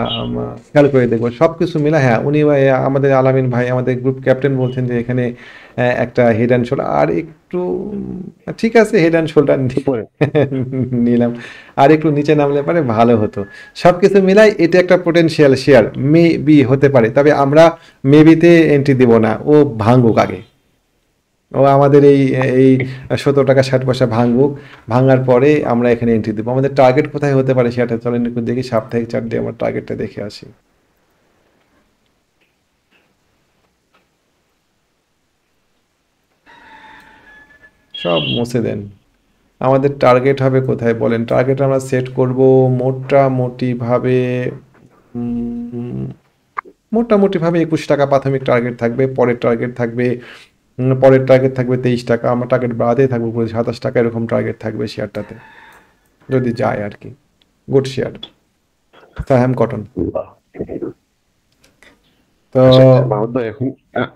খেয়াল করে দেখবো সবকিছু মিলা। হ্যাঁ, উনি আমাদের আলামিন ভাই আমাদের গ্রুপ ক্যাপ্টেন বলছেন যে এখানে একটা হেড অ্যান্ড শোল্ডার আর একটু ঠিক আছে, হেড অ্যান্ড শোল্ডার উপরে নিলাম, আর একটু নিচে নামলে পারে ভালো হতো। সবকিছু মিলাই এটা একটা পোটেনশিয়াল শেয়ার মে বি হতে পারে, তবে আমরা মেবিতে এন্ট্রি দিব না, ও ভাঙুক আগে, ও আমাদের এই এই 17 টাকা 60 পয়সা ভাঙুক, ভাঙার পরে আমরা এখানে এন্ট্রি দেবো। আমাদের টার্গেট কোথায় হতে পারে সেটা চলেন একটু দেখি, সাপ্তাহিক চার্ট দিয়ে আমার টার্গেটটা দেখে আসি। সব মুছে দেন। আমাদের টার্গেট হবে কোথায় বলেন, টার্গেট আমরা সেট করব মোটামুটিভাবে, মোটামুটিভাবে 21 টাকা প্রাথমিক টার্গেট থাকবে, পরের টার্গেট থাকবে 23 টাকা, আমরা টার্গেট বাড়াতেই থাকবো, 27 টাকা এরকম টার্গেট থাকবে শেয়ারটাতে, যদি যায় আর কি। Good share, সাহাম cotton. তো আসলে মাহমুদ ভাই, এখন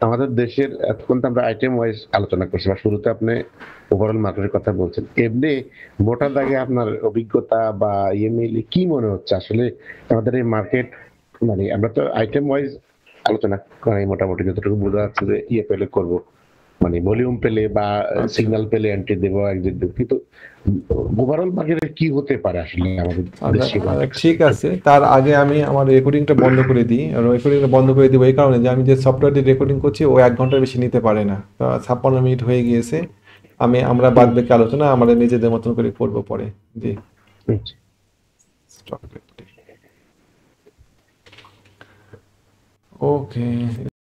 আমাদের দেশের এতক্ষণ তো আমরা আইটেম ওয়াইজ আলোচনা করছি, বা শুরুতে আপনি ওভারঅল মার্কেটের কথা বলছেন, এমনি মোটা দাগে আপনার অভিজ্ঞতা বা ইয়ে মিলে কি মনে হচ্ছে আসলে আমাদের এই মার্কেট, মানে আমরা তো আইটেম ওয়াইজ আলোচনা করি, মোটামুটি যতটুকু বোঝা যাচ্ছে যে ইয়ে পেলে করব, মানে ভলিউম পেলে বা আচ্ছা, সিগন্যাল পেলে এন্ট্রি দেবো, একদিন দেবো, কিন্তু ওভারঅল মার্কেটে কি হতে পারে আসলে আমাদের আচ্ছা, দেশীয় কনটেক্সট। ঠিক আছে, তার আগে আমি আমার রেকর্ডিংটা বন্ধ করে দিই। আর রেকর্ডিংটা বন্ধ করে দিব এই কারণে যে আমি যে সফটওয়্যার দিয়ে রেকর্ডিং করছি ও 1 ঘন্টার বেশি নিতে পারে না, তো 56 মিনিট হয়ে গিয়েছে। আমরা বাদ বাকি আলোচনা আমাদের নিজেদের মতন করে করবো পরে। জি, স্টপ। ওকে।